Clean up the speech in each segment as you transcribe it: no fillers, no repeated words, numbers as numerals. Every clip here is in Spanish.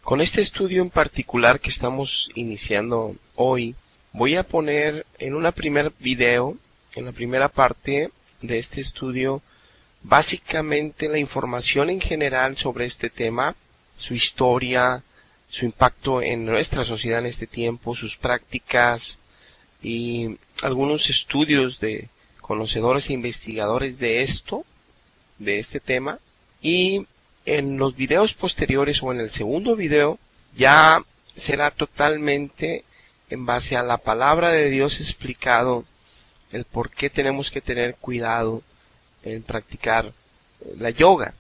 Con este estudio en particular que estamos iniciando hoy, voy a poner en una primer video, en la primera parte de este estudio, básicamente la información en general sobre este tema, su historia, su impacto en nuestra sociedad en este tiempo, sus prácticas y algunos estudios de conocedores e investigadores de este tema. Y en los videos posteriores o en el segundo video ya será totalmente en base a la palabra de Dios explicado el por qué tenemos que tener cuidado en practicar la yoga.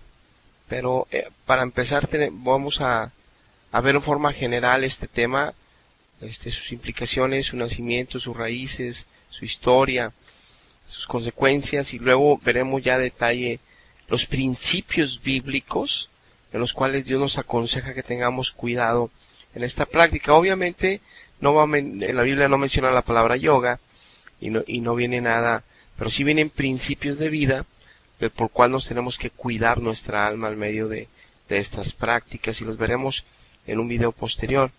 Pero para empezar vamos a ver en forma general este tema, sus implicaciones, su nacimiento, sus raíces, su historia, sus consecuencias, y luego veremos ya a detalle los principios bíblicos en los cuales Dios nos aconseja que tengamos cuidado en esta práctica. Obviamente en la Biblia no menciona la palabra yoga y no viene nada, pero sí vienen principios de vida por cual nos tenemos que cuidar nuestra alma al medio de estas prácticas, y los veremos en un video posterior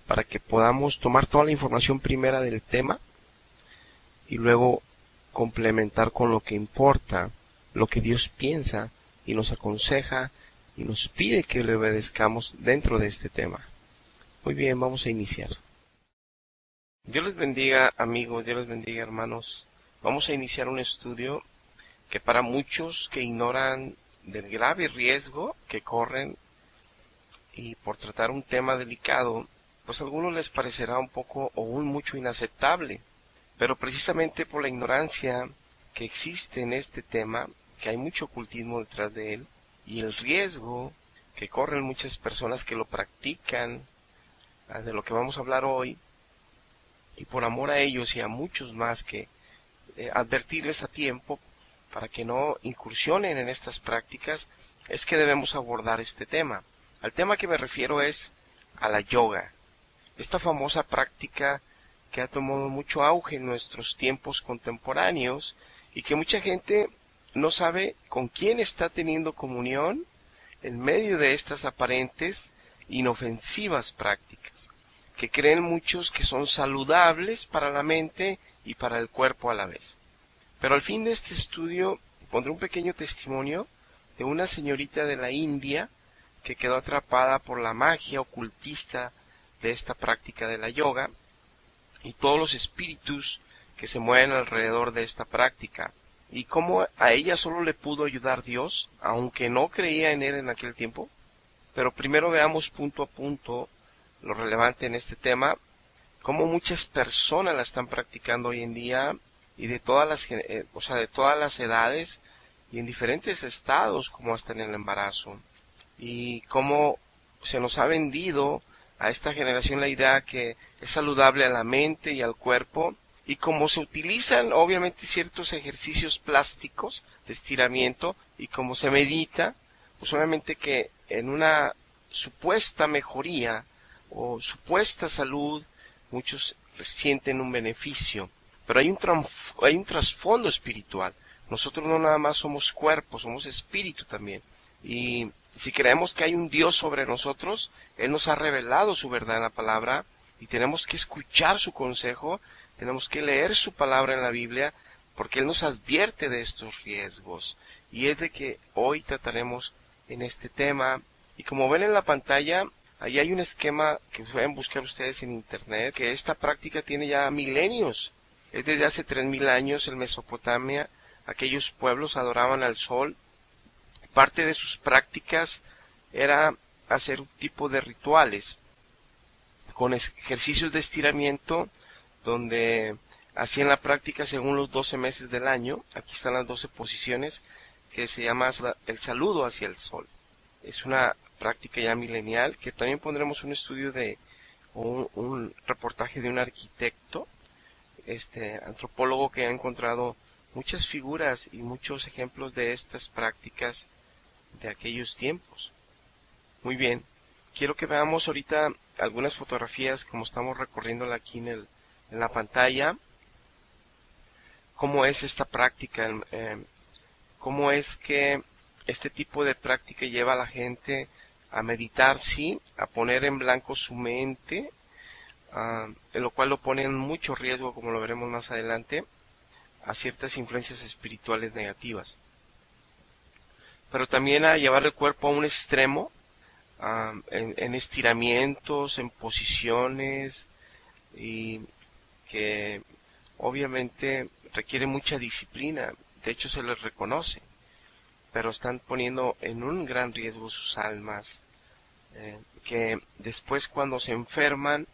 para que podamos tomar toda la información primera del tema y luego complementar con lo que importa, lo que Dios piensa y nos aconseja y nos pide que le obedezcamos dentro de este tema. Muy bien, vamos a iniciar. Dios les bendiga, amigos, Dios les bendiga, hermanos. Vamos a iniciar un estudio que para muchos que ignoran del grave riesgo que corren y por tratar un tema delicado, pues a algunos les parecerá un poco o un mucho inaceptable, pero precisamente por la ignorancia que existe en este tema, que hay mucho ocultismo detrás de él, y el riesgo que corren muchas personas que lo practican, de lo que vamos a hablar hoy, y por amor a ellos y a muchos más que advertirles a tiempo para que no incursionen en estas prácticas, es que debemos abordar este tema. Al tema que me refiero es a la yoga, esta famosa práctica que ha tomado mucho auge en nuestros tiempos contemporáneos y que mucha gente no sabe con quién está teniendo comunión en medio de estas aparentes inofensivas prácticas, que creen muchos que son saludables para la mente y para el cuerpo a la vez. Pero al fin de este estudio pondré un pequeño testimonio de una señorita de la India que quedó atrapada por la magia ocultista de esta práctica de la yoga y todos los espíritus que se mueven alrededor de esta práctica, y cómo a ella solo le pudo ayudar Dios, aunque no creía en él en aquel tiempo. Pero primero veamos punto a punto lo relevante en este tema, cómo muchas personas la están practicando hoy en día, y de todas las edades y en diferentes estados, como hasta en el embarazo, y cómo se nos ha vendido a esta generación la idea que es saludable a la mente y al cuerpo, y cómo se utilizan obviamente ciertos ejercicios plásticos de estiramiento y cómo se medita, pues obviamente que en una supuesta mejoría o supuesta salud muchos sienten un beneficio, pero hay un trasfondo espiritual. Nosotros no nada más somos cuerpo, somos espíritu también, y si creemos que hay un Dios sobre nosotros, Él nos ha revelado su verdad en la palabra, y tenemos que escuchar su consejo, tenemos que leer su palabra en la Biblia, porque Él nos advierte de estos riesgos, y es de que hoy trataremos en este tema. Y como ven en la pantalla, ahí hay un esquema que pueden buscar ustedes en internet, que esta práctica tiene ya milenios. Es desde hace 3000 años en Mesopotamia, aquellos pueblos adoraban al sol. Parte de sus prácticas era hacer un tipo de rituales con ejercicios de estiramiento, donde hacían la práctica según los 12 meses del año. Aquí están las 12 posiciones, que se llama el saludo hacia el sol. Es una práctica ya milenial, que también pondremos un estudio un reportaje de un arquitecto, antropólogo, que ha encontrado muchas figuras y muchos ejemplos de estas prácticas de aquellos tiempos. Muy bien, quiero que veamos ahorita algunas fotografías como estamos recorriéndola aquí en la pantalla, cómo es esta práctica, cómo es que este tipo de práctica lleva a la gente a meditar, sí, a poner en blanco su mente, en lo cual lo pone en mucho riesgo, como lo veremos más adelante, a ciertas influencias espirituales negativas. Pero también a llevar el cuerpo a un extremo, en estiramientos, en posiciones, y que obviamente requiere mucha disciplina. De hecho se les reconoce, pero están poniendo en un gran riesgo sus almas, que después, cuando se enferman,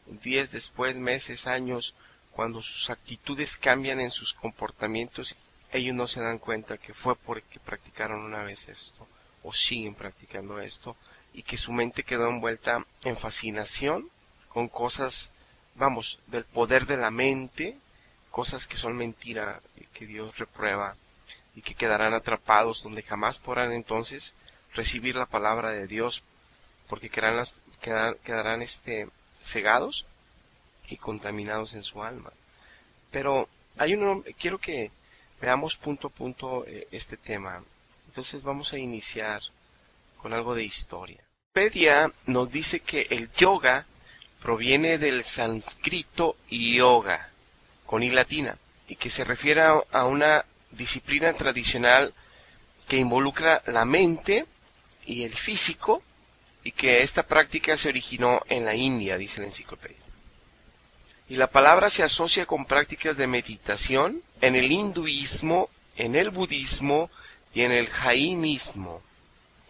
días después, meses, años, cuando sus actitudes cambian en sus comportamientos, ellos no se dan cuenta que fue porque practicaron una vez esto, o siguen practicando esto, y que su mente quedó envuelta en fascinación con cosas, vamos, del poder de la mente, cosas que son mentira y que Dios reprueba, y que quedarán atrapados donde jamás podrán entonces recibir la palabra de Dios, porque quedarán cegados y contaminados en su alma. Pero quiero que veamos punto a punto este tema. Entonces vamos a iniciar con algo de historia. Wikipedia nos dice que el yoga proviene del sánscrito yoga, con i latina, y que se refiere a una disciplina tradicional que involucra la mente y el físico, y que esta práctica se originó en la India, dice la enciclopedia. Y la palabra se asocia con prácticas de meditación en el hinduismo, en el budismo y en el jainismo.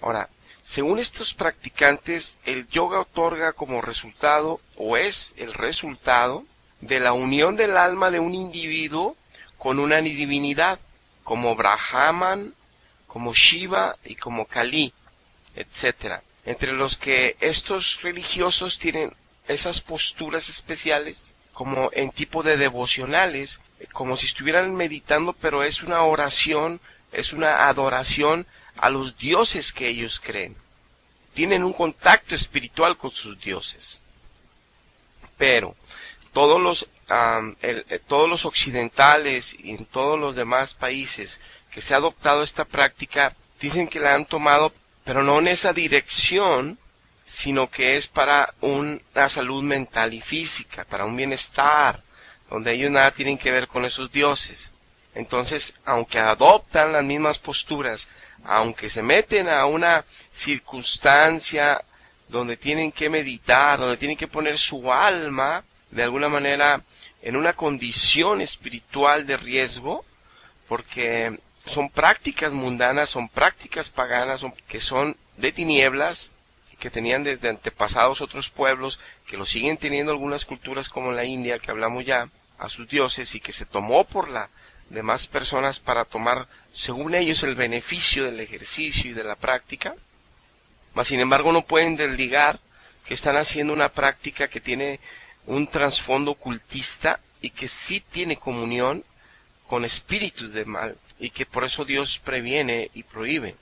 Ahora, según estos practicantes, el yoga otorga como resultado, o es el resultado, de la unión del alma de un individuo con una divinidad, como Brahman, como Shiva y como Kali, etc. Entre los que estos religiosos tienen esas posturas especiales, como en tipo de devocionales, como si estuvieran meditando, pero es una oración, es una adoración a los dioses que ellos creen. Tienen un contacto espiritual con sus dioses. Pero todos los occidentales y en todos los demás países que se ha adoptado esta práctica, dicen que la han tomado, pero no en esa dirección, sino que es para una salud mental y física, para un bienestar, donde ellos nada tienen que ver con esos dioses. Entonces, aunque adoptan las mismas posturas, aunque se meten a una circunstancia donde tienen que meditar, donde tienen que poner su alma, de alguna manera, en una condición espiritual de riesgo, porque son prácticas mundanas, son prácticas paganas, que son de tinieblas, que tenían desde antepasados otros pueblos, que lo siguen teniendo algunas culturas como la India, que hablamos ya, a sus dioses, y que se tomó por las demás personas para tomar, según ellos, el beneficio del ejercicio y de la práctica. Mas, sin embargo, no pueden desligar que están haciendo una práctica que tiene un trasfondo ocultista y que sí tiene comunión con espíritus de mal, y que por eso Dios previene y prohíbe.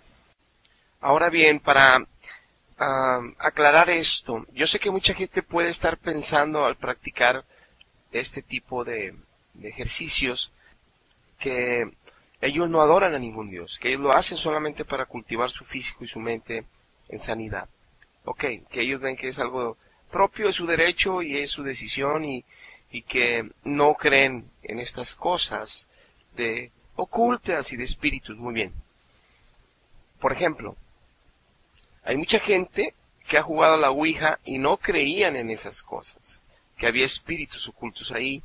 Ahora bien, para aclarar esto, yo sé que mucha gente puede estar pensando al practicar este tipo de ejercicios que ellos no adoran a ningún Dios, que ellos lo hacen solamente para cultivar su físico y su mente en sanidad. Que ellos ven que es algo propio, es su derecho y es su decisión, y que no creen en estas cosas de ocultas y de espíritus. Muy bien. Por ejemplo, hay mucha gente que ha jugado a la Ouija y no creían en esas cosas, que había espíritus ocultos ahí.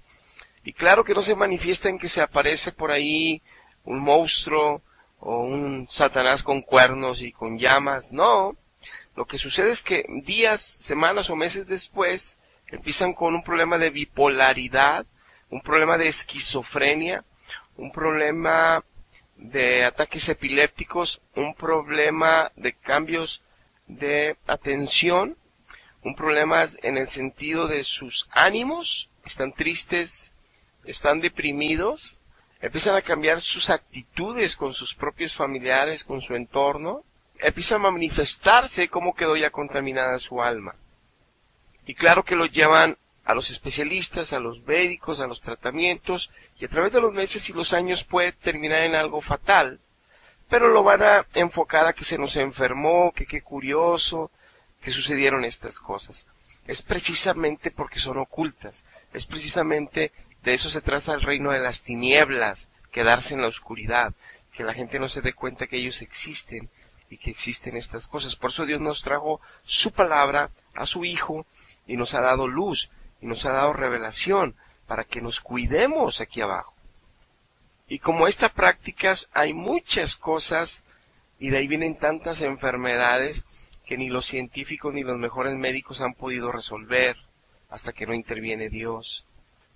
Y claro que no se manifiesta en que se aparece por ahí un monstruo o un Satanás con cuernos y con llamas. No, lo que sucede es que días, semanas o meses después empiezan con un problema de bipolaridad, un problema de esquizofrenia, un problema de ataques epilépticos, un problema de cambios de atención, un problema en el sentido de sus ánimos, están tristes, están deprimidos, empiezan a cambiar sus actitudes con sus propios familiares, con su entorno, empiezan a manifestarse cómo quedó ya contaminada su alma. Y claro que lo llevan a los especialistas, a los médicos, a los tratamientos, y a través de los meses y los años puede terminar en algo fatal, pero lo van a enfocar a que se nos enfermó, que qué curioso, que sucedieron estas cosas. Es precisamente porque son ocultas, es precisamente de eso se trata el reino de las tinieblas, quedarse en la oscuridad, que la gente no se dé cuenta que ellos existen y que existen estas cosas. Por eso Dios nos trajo su palabra a su Hijo y nos ha dado luz y nos ha dado revelación para que nos cuidemos aquí abajo. Y como estas prácticas hay muchas cosas y de ahí vienen tantas enfermedades que ni los científicos ni los mejores médicos han podido resolver hasta que no interviene Dios.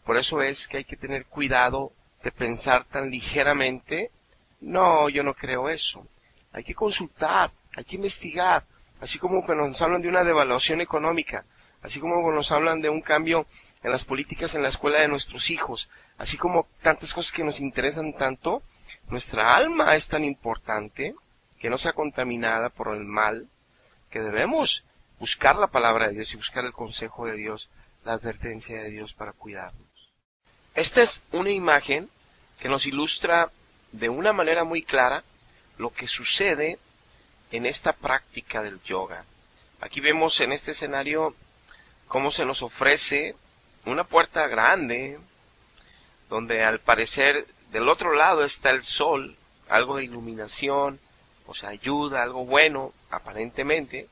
Por eso es que hay que tener cuidado de pensar tan ligeramente, no, yo no creo eso. Hay que consultar, hay que investigar, así como cuando nos hablan de una devaluación económica, así como cuando nos hablan de un cambio en las políticas en la escuela de nuestros hijos, así como tantas cosas que nos interesan tanto, nuestra alma es tan importante que no sea contaminada por el mal, que debemos buscar la palabra de Dios y buscar el consejo de Dios, la advertencia de Dios para cuidarnos. Esta es una imagen que nos ilustra de una manera muy clara lo que sucede en esta práctica del yoga. Aquí vemos en este escenario cómo se nos ofrece una puerta grande, donde al parecer del otro lado está el sol, algo de iluminación, o sea, ayuda, algo bueno, aparentemente,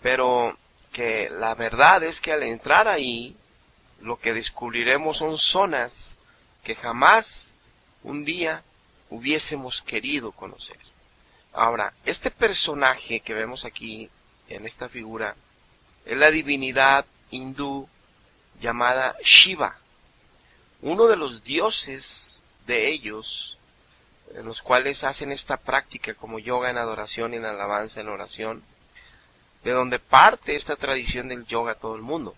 pero que la verdad es que al entrar ahí, lo que descubriremos son zonas que jamás un día hubiésemos querido conocer. Ahora, este personaje que vemos aquí en esta figura es la divinidad hindú llamada Shiva, uno de los dioses de ellos, en los cuales hacen esta práctica como yoga en adoración, en alabanza, en oración, de donde parte esta tradición del yoga a todo el mundo.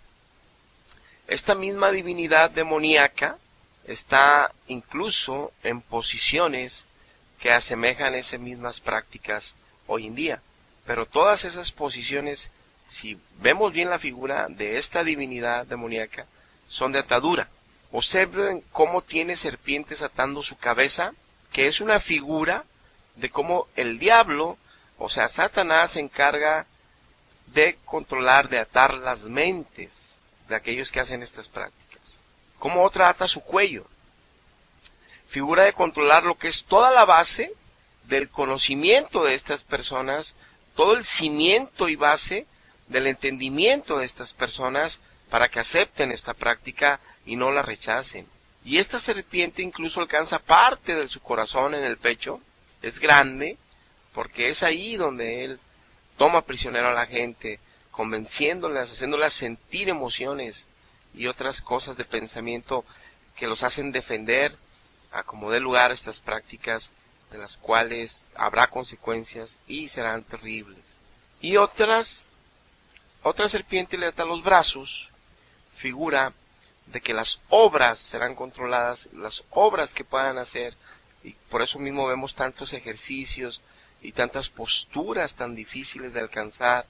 Esta misma divinidad demoníaca está incluso en posiciones que asemejan esas mismas prácticas hoy en día. Pero todas esas posiciones, si vemos bien la figura de esta divinidad demoníaca, son de atadura. Observen cómo tiene serpientes atando su cabeza, que es una figura de cómo el diablo, o sea, Satanás, se encarga de controlar, de atar las mentes de aquellos que hacen estas prácticas. Como otra ata su cuello. Figura de controlar lo que es toda la base del conocimiento de estas personas, todo el cimiento y base del entendimiento de estas personas para que acepten esta práctica y no la rechacen. Y esta serpiente incluso alcanza parte de su corazón en el pecho, es grande, porque es ahí donde él toma prisionero a la gente, convenciéndolas, haciéndolas sentir emociones y otras cosas de pensamiento que los hacen defender a como dé lugar a estas prácticas, de las cuales habrá consecuencias y serán terribles. Y otra serpiente le ata los brazos, figura de que las obras serán controladas, las obras que puedan hacer, y por eso mismo vemos tantos ejercicios y tantas posturas tan difíciles de alcanzar,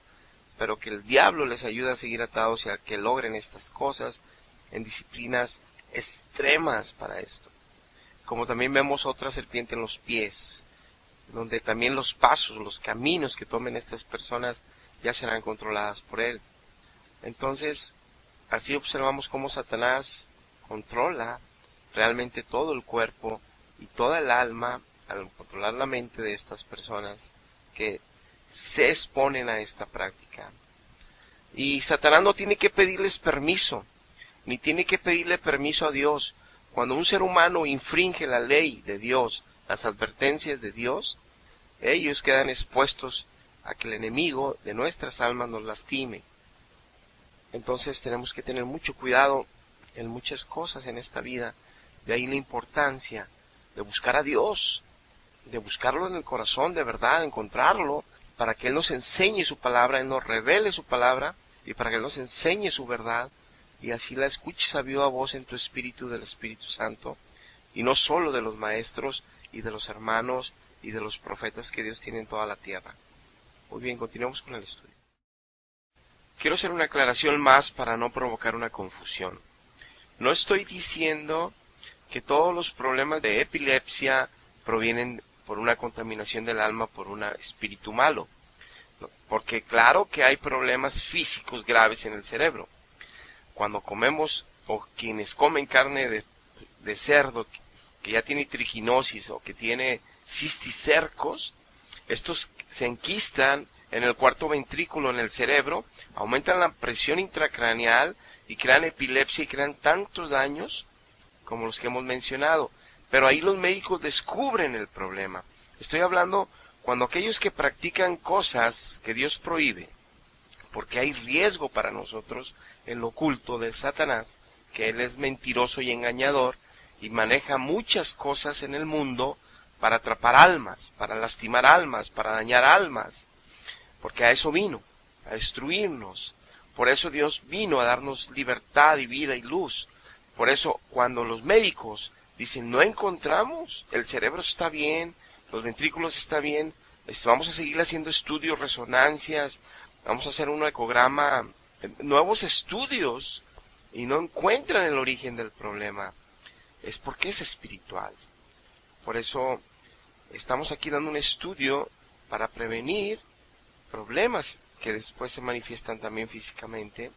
pero que el diablo les ayuda a seguir atados y a que logren estas cosas en disciplinas extremas para esto. Como también vemos otra serpiente en los pies, donde también los pasos, los caminos que tomen estas personas ya serán controladas por él. Entonces, así observamos cómo Satanás controla realmente todo el cuerpo y toda el alma al controlar la mente de estas personas que se exponen a esta práctica. Y Satanás no tiene que pedirles permiso, ni tiene que pedirle permiso a Dios. Cuando un ser humano infringe la ley de Dios, las advertencias de Dios, ellos quedan expuestos a que el enemigo de nuestras almas nos lastime. Entonces tenemos que tener mucho cuidado en muchas cosas en esta vida. De ahí la importancia de buscar a Dios, de buscarlo en el corazón de verdad, encontrarlo, para que Él nos enseñe su palabra, Él nos revele su palabra, y para que Él nos enseñe su verdad, y así la escuches a viva voz en tu espíritu del Espíritu Santo, y no solo de los maestros y de los hermanos y de los profetas que Dios tiene en toda la tierra. Muy bien, continuemos con el estudio. Quiero hacer una aclaración más para no provocar una confusión. No estoy diciendo que todos los problemas de epilepsia provienen por una contaminación del alma, por un espíritu malo. Porque claro que hay problemas físicos graves en el cerebro. Cuando comemos, o quienes comen carne de cerdo, que ya tiene triginosis o que tiene cisticercos, estos se enquistan en el cuarto ventrículo, en el cerebro, aumentan la presión intracraneal y crean epilepsia y crean tantos daños como los que hemos mencionado. Pero ahí los médicos descubren el problema. Estoy hablando cuando aquellos que practican cosas que Dios prohíbe, porque hay riesgo para nosotros en lo oculto de Satanás, que él es mentiroso y engañador y maneja muchas cosas en el mundo para atrapar almas, para lastimar almas, para dañar almas, porque a eso vino, a destruirnos. Por eso Dios vino a darnos libertad y vida y luz. Por eso cuando los médicos dicen no encontramos, el cerebro está bien, los ventrículos están bien, vamos a seguir haciendo estudios, resonancias, vamos a hacer un ecograma, nuevos estudios, y no encuentran el origen del problema, es porque es espiritual. Por eso estamos aquí dando un estudio para prevenir problemas que después se manifiestan también físicamente,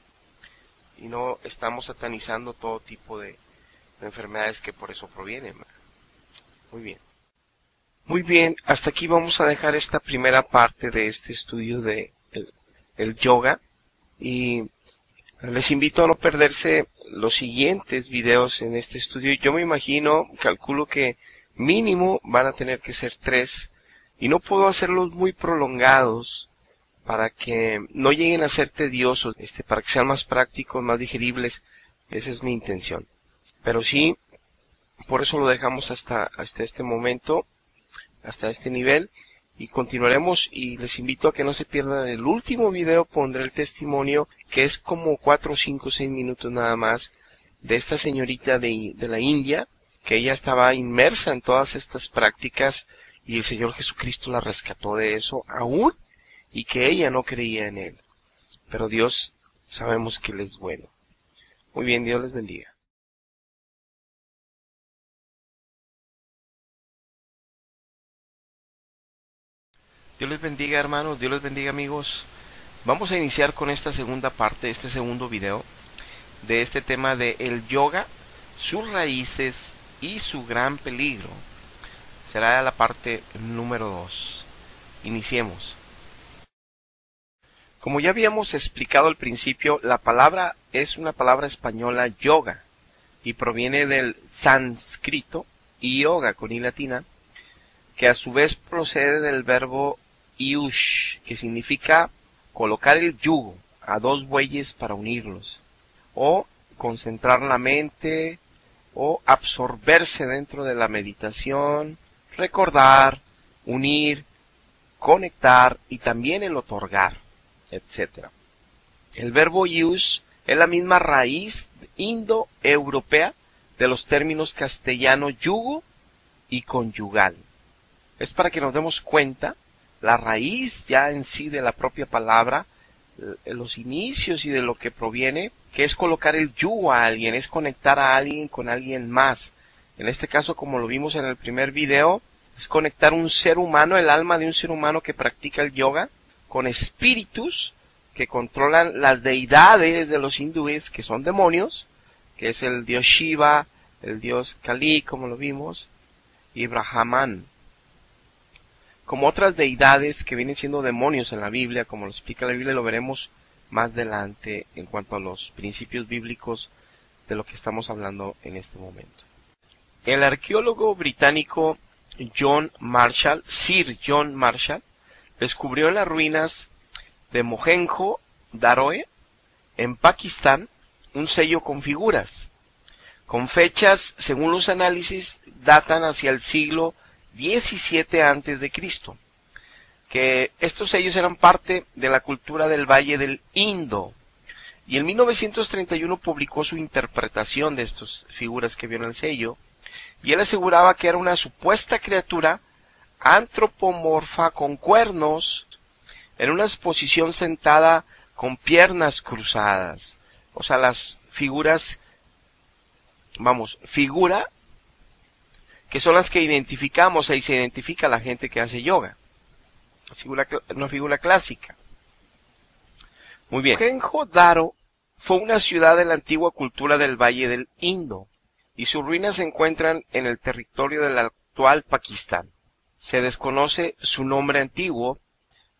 y no estamos satanizando todo tipo de enfermedades que por eso provienen. Muy bien. Muy bien, hasta aquí vamos a dejar esta primera parte de este estudio de el yoga, y les invito a no perderse los siguientes videos en este estudio. Yo me imagino, calculo que mínimo van a tener que ser 3, y no puedo hacerlos muy prolongados para que no lleguen a ser tediosos, para que sean más prácticos, más digeribles. Esa es mi intención. Pero sí, por eso lo dejamos hasta este momento, hasta este nivel, y continuaremos, y les invito a que no se pierdan el último video. Pondré el testimonio, que es como 4, 5, 6 minutos nada más, de esta señorita de la India, que ella estaba inmersa en todas estas prácticas, y el Señor Jesucristo la rescató de eso aún, y que ella no creía en Él. Pero Dios sabemos que Él es bueno. Muy bien, Dios les bendiga. Dios les bendiga, hermanos, Dios les bendiga, amigos. Vamos a iniciar con esta segunda parte, este segundo video, de este tema de el yoga, sus raíces y su gran peligro. Será la parte número 2. Iniciemos. Como ya habíamos explicado al principio, la palabra es una palabra española, yoga, y proviene del sánscrito, yoga con i latina, que a su vez procede del verbo iush, que significa colocar el yugo a 2 bueyes para unirlos, o concentrar la mente, o absorberse dentro de la meditación, recordar, unir, conectar y también el otorgar, etc. El verbo iush es la misma raíz indoeuropea de los términos castellano yugo y conyugal. Es para que nos demos cuenta la raíz ya en sí de la propia palabra, los inicios y de lo que proviene, que es colocar el yugo a alguien, es conectar a alguien con alguien más. En este caso, como lo vimos en el primer video, es conectar un ser humano, el alma de un ser humano que practica el yoga, con espíritus que controlan las deidades de los hindúes, que son demonios, que es el dios Shiva, el dios Kali, como lo vimos, y Brahman, como otras deidades que vienen siendo demonios en la Biblia, como lo explica la Biblia, lo veremos más adelante en cuanto a los principios bíblicos de lo que estamos hablando en este momento. El arqueólogo británico Sir John Marshall, descubrió en las ruinas de Mohenjo-Daroe, en Pakistán, un sello con figuras, con fechas, según los análisis, datan hacia el siglo 17 antes de Cristo, que estos sellos eran parte de la cultura del Valle del Indo, y en 1931 publicó su interpretación de estas figuras que vio en el sello, y él aseguraba que era una supuesta criatura antropomorfa con cuernos, en una posición sentada con piernas cruzadas. O sea, las figuras, figura que son las que identificamos, ahí se identifica la gente que hace yoga. Una figura clásica. Muy bien. Mohenjo-Daro fue una ciudad de la antigua cultura del Valle del Indo, y sus ruinas se encuentran en el territorio del actual Pakistán. Se desconoce su nombre antiguo,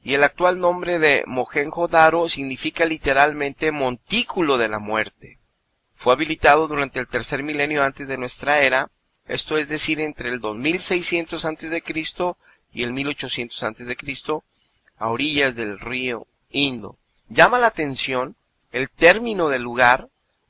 y el actual nombre de Mohenjo-Daro significa literalmente montículo de la muerte. Fue habilitado durante el tercer milenio antes de nuestra era, esto es decir, entre el 2600 a.C. y el 1800 a.C., a orillas del río Indo. Llama la atención el término del lugar,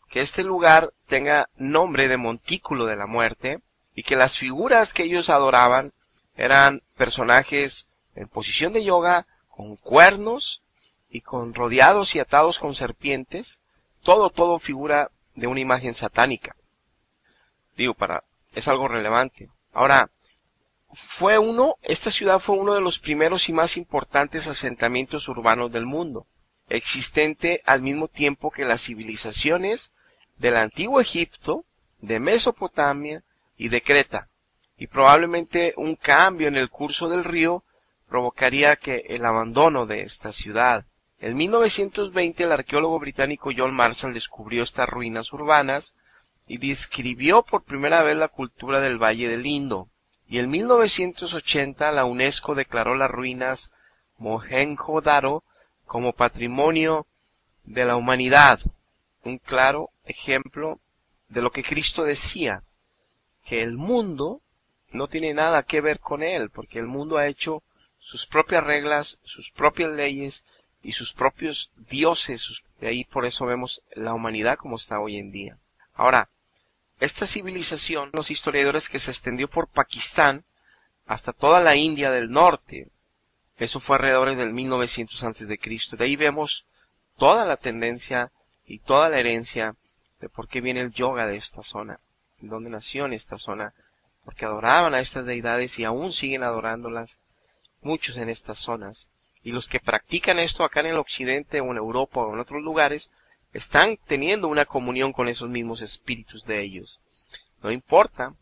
que este lugar tenga nombre de montículo de la muerte, y que las figuras que ellos adoraban eran personajes en posición de yoga, con cuernos y con rodeados y atados con serpientes, todo figura de una imagen satánica. Es algo relevante. Ahora, esta ciudad fue uno de los primeros y más importantes asentamientos urbanos del mundo, existente al mismo tiempo que las civilizaciones del antiguo Egipto, de Mesopotamia y de Creta, y probablemente un cambio en el curso del río provocaría que el abandono de esta ciudad. En 1920 el arqueólogo británico John Marshall descubrió estas ruinas urbanas y describió por primera vez la cultura del Valle del Indo, y en 1980 la UNESCO declaró las ruinas Mohenjo-Daro como patrimonio de la humanidad, un claro ejemplo de lo que Cristo decía, que el mundo no tiene nada que ver con él, porque el mundo ha hecho sus propias reglas, sus propias leyes y sus propios dioses. De ahí por eso vemos la humanidad como está hoy en día. Ahora, esta civilización, los historiadores, que se extendió por Pakistán hasta toda la India del norte, eso fue alrededor del 1900 a.C. De ahí vemos toda la tendencia y toda la herencia de por qué viene el yoga de esta zona, de dónde nació en esta zona, porque adoraban a estas deidades y aún siguen adorándolas muchos en estas zonas. Y los que practican esto acá en el occidente o en Europa o en otros lugares, están teniendo una comunión con esos mismos espíritus de ellos. No importa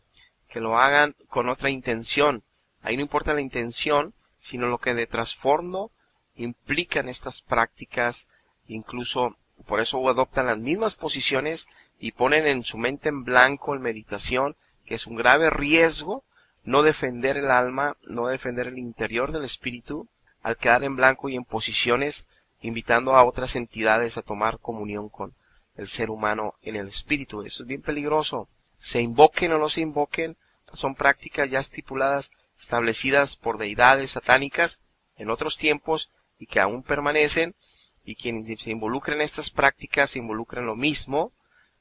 que lo hagan con otra intención, ahí no importa la intención, sino lo que de trasfondo implican estas prácticas, incluso por eso adoptan las mismas posiciones y ponen en su mente en blanco en meditación, que es un grave riesgo no defender el alma, no defender el interior del espíritu, al quedar en blanco y en posiciones invitando a otras entidades a tomar comunión con el ser humano en el espíritu. Eso es bien peligroso. Se invoquen o no se invoquen, son prácticas ya estipuladas, establecidas por deidades satánicas en otros tiempos y que aún permanecen, y quien se involucra en estas prácticas se involucra en lo mismo,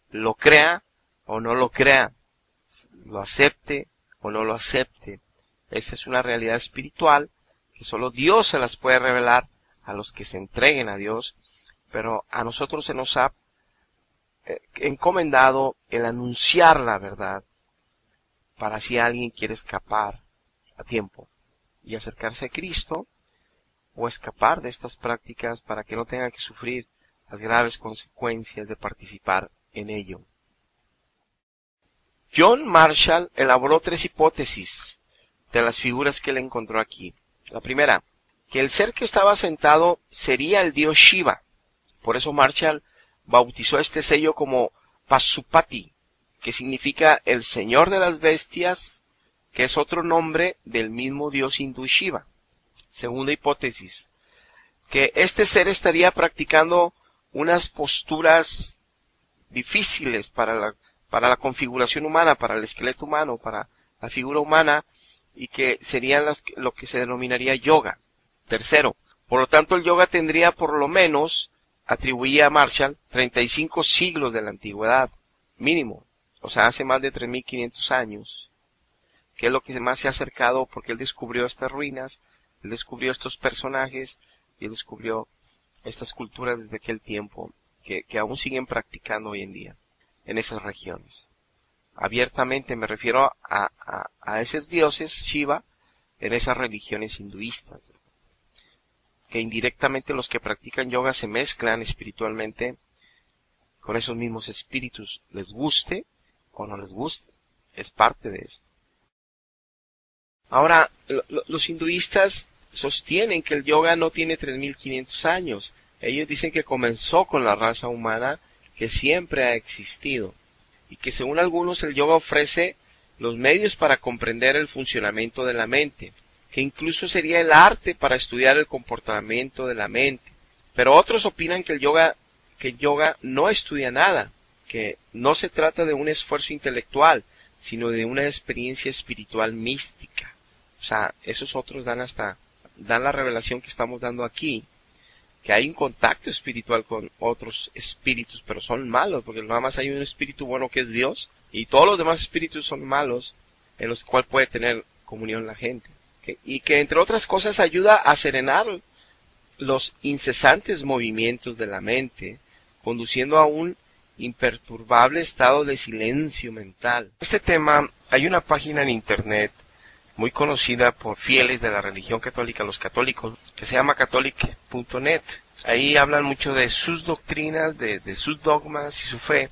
lo crea o no lo crea, lo acepte o no lo acepte. Esa es una realidad espiritual que solo Dios se las puede revelar a los que se entreguen a Dios, pero a nosotros se nos ha encomendado el anunciar la verdad para si alguien quiere escapar a tiempo y acercarse a Cristo, o escapar de estas prácticas para que no tenga que sufrir las graves consecuencias de participar en ello. John Marshall elaboró 3 hipótesis de las figuras que él encontró aquí. La primera, que el ser que estaba sentado sería el dios Shiva. Por eso Marshall bautizó este sello como Pasupati, que significa el señor de las bestias, que es otro nombre del mismo dios hindú Shiva. Segunda hipótesis, que este ser estaría practicando unas posturas difíciles para la configuración humana, para el esqueleto humano, para la figura humana, y que serían lo que se denominaría yoga. Tercero, por lo tanto el yoga tendría por lo menos, atribuía a Marshall, 35 siglos de la antigüedad, mínimo, o sea, hace más de 3.500 años, que es lo que más se ha acercado, porque él descubrió estas ruinas, él descubrió estos personajes, y él descubrió estas culturas desde aquel tiempo, que aún siguen practicando hoy en día, en esas regiones. Abiertamente me refiero a esos dioses Shiva, en esas religiones hinduistas, que indirectamente los que practican yoga se mezclan espiritualmente con esos mismos espíritus, les guste o no les guste, es parte de esto. Ahora, los hinduistas sostienen que el yoga no tiene 3.500 años. Ellos dicen que comenzó con la raza humana, que siempre ha existido, y que según algunos el yoga ofrece los medios para comprender el funcionamiento de la mente, que incluso sería el arte para estudiar el comportamiento de la mente. Pero otros opinan que el yoga no estudia nada, que no se trata de un esfuerzo intelectual, sino de una experiencia espiritual mística. O sea, esos otros dan la revelación que estamos dando aquí, que hay un contacto espiritual con otros espíritus, pero son malos, porque nada más hay un espíritu bueno que es Dios, y todos los demás espíritus son malos, en los cuales puede tener comunión la gente. ¿Okay? Y que entre otras cosas ayuda a serenar los incesantes movimientos de la mente, conduciendo a un imperturbable estado de silencio mental. Este tema, hay una página en internet muy conocida por fieles de la religión católica, los católicos, que se llama catholic.net. Ahí hablan mucho de sus doctrinas, de sus dogmas y su fe.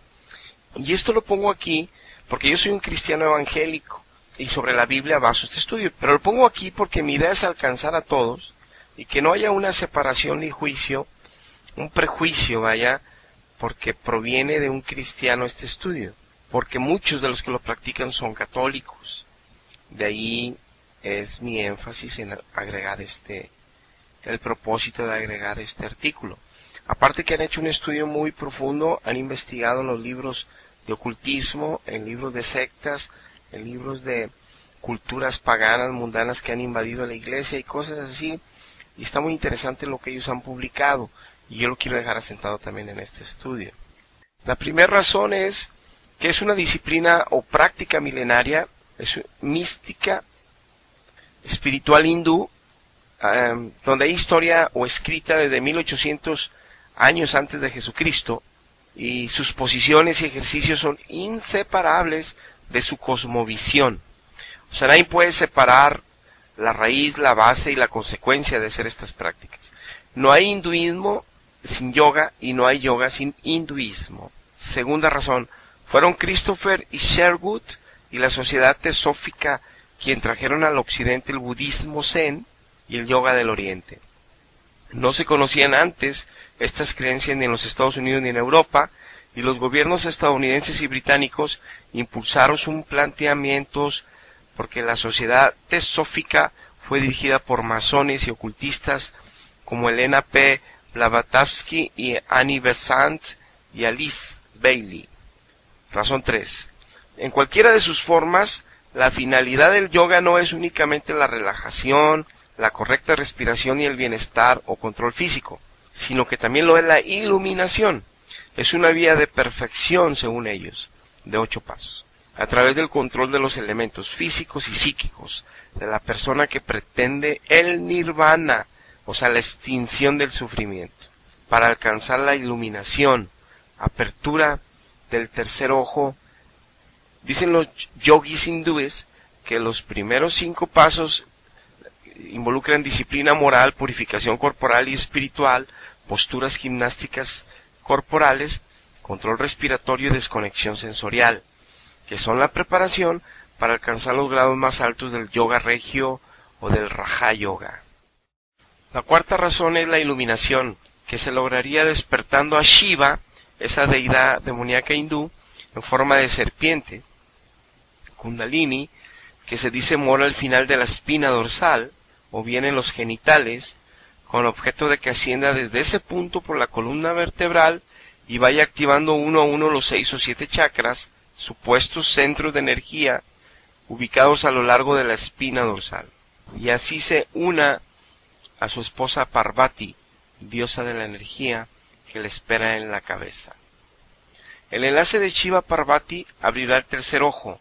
Y esto lo pongo aquí porque yo soy un cristiano evangélico y sobre la Biblia baso este estudio. Pero lo pongo aquí porque mi idea es alcanzar a todos y que no haya una separación ni juicio, un prejuicio, vaya, porque proviene de un cristiano este estudio. Porque muchos de los que lo practican son católicos. De ahí es mi énfasis en agregar el propósito de agregar este artículo. Aparte que han hecho un estudio muy profundo, han investigado en los libros de ocultismo, en libros de sectas, en libros de culturas paganas, mundanas que han invadido la iglesia y cosas así, y está muy interesante lo que ellos han publicado, y yo lo quiero dejar asentado también en este estudio. La primera razón es que es una disciplina o práctica milenaria, es mística, espiritual hindú, donde hay historia o escrita desde 1800 años antes de Jesucristo, y sus posiciones y ejercicios son inseparables de su cosmovisión. O sea, nadie puede separar la raíz, la base y la consecuencia de hacer estas prácticas. No hay hinduismo sin yoga y no hay yoga sin hinduismo. Segunda razón, fueron Christopher y Sherwood y la sociedad teosófica quien trajeron al occidente el budismo zen y el yoga del oriente. No se conocían antes estas creencias ni en los Estados Unidos ni en Europa, y los gobiernos estadounidenses y británicos impulsaron sus planteamientos porque la sociedad teosófica fue dirigida por masones y ocultistas como Elena P. Blavatsky y Annie Besant y Alice Bailey. Razón 3. En cualquiera de sus formas, la finalidad del yoga no es únicamente la relajación, la correcta respiración y el bienestar o control físico, sino que también lo es la iluminación. Es una vía de perfección, según ellos, de 8 pasos, a través del control de los elementos físicos y psíquicos de la persona que pretende el nirvana, o sea, la extinción del sufrimiento, para alcanzar la iluminación, apertura del tercer ojo. Dicen los yogis hindúes que los primeros 5 pasos involucran disciplina moral, purificación corporal y espiritual, posturas gimnásticas corporales, control respiratorio y desconexión sensorial, que son la preparación para alcanzar los grados más altos del yoga regio o del Raja Yoga. La cuarta razón es la iluminación, que se lograría despertando a Shiva, esa deidad demoníaca hindú, en forma de serpiente, Kundalini, que se dice mora al final de la espina dorsal, o bien en los genitales, con objeto de que ascienda desde ese punto por la columna vertebral y vaya activando uno a uno los 6 o 7 chakras, supuestos centros de energía, ubicados a lo largo de la espina dorsal. Y así se una a su esposa Parvati, diosa de la energía, que le espera en la cabeza. El enlace de Shiva Parvati abrirá el tercer ojo,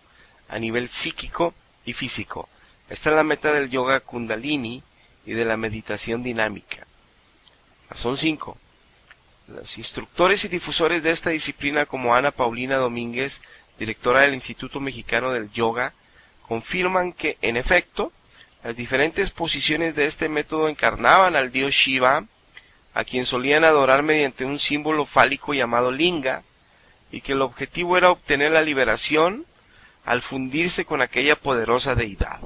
a nivel psíquico y físico. Esta es la meta del yoga Kundalini y de la meditación dinámica. Razón 5. Los instructores y difusores de esta disciplina como Ana Paulina Domínguez, directora del Instituto Mexicano del Yoga, confirman que, en efecto, las diferentes posiciones de este método encarnaban al dios Shiva, a quien solían adorar mediante un símbolo fálico llamado linga, y que el objetivo era obtener la liberación al fundirse con aquella poderosa deidad.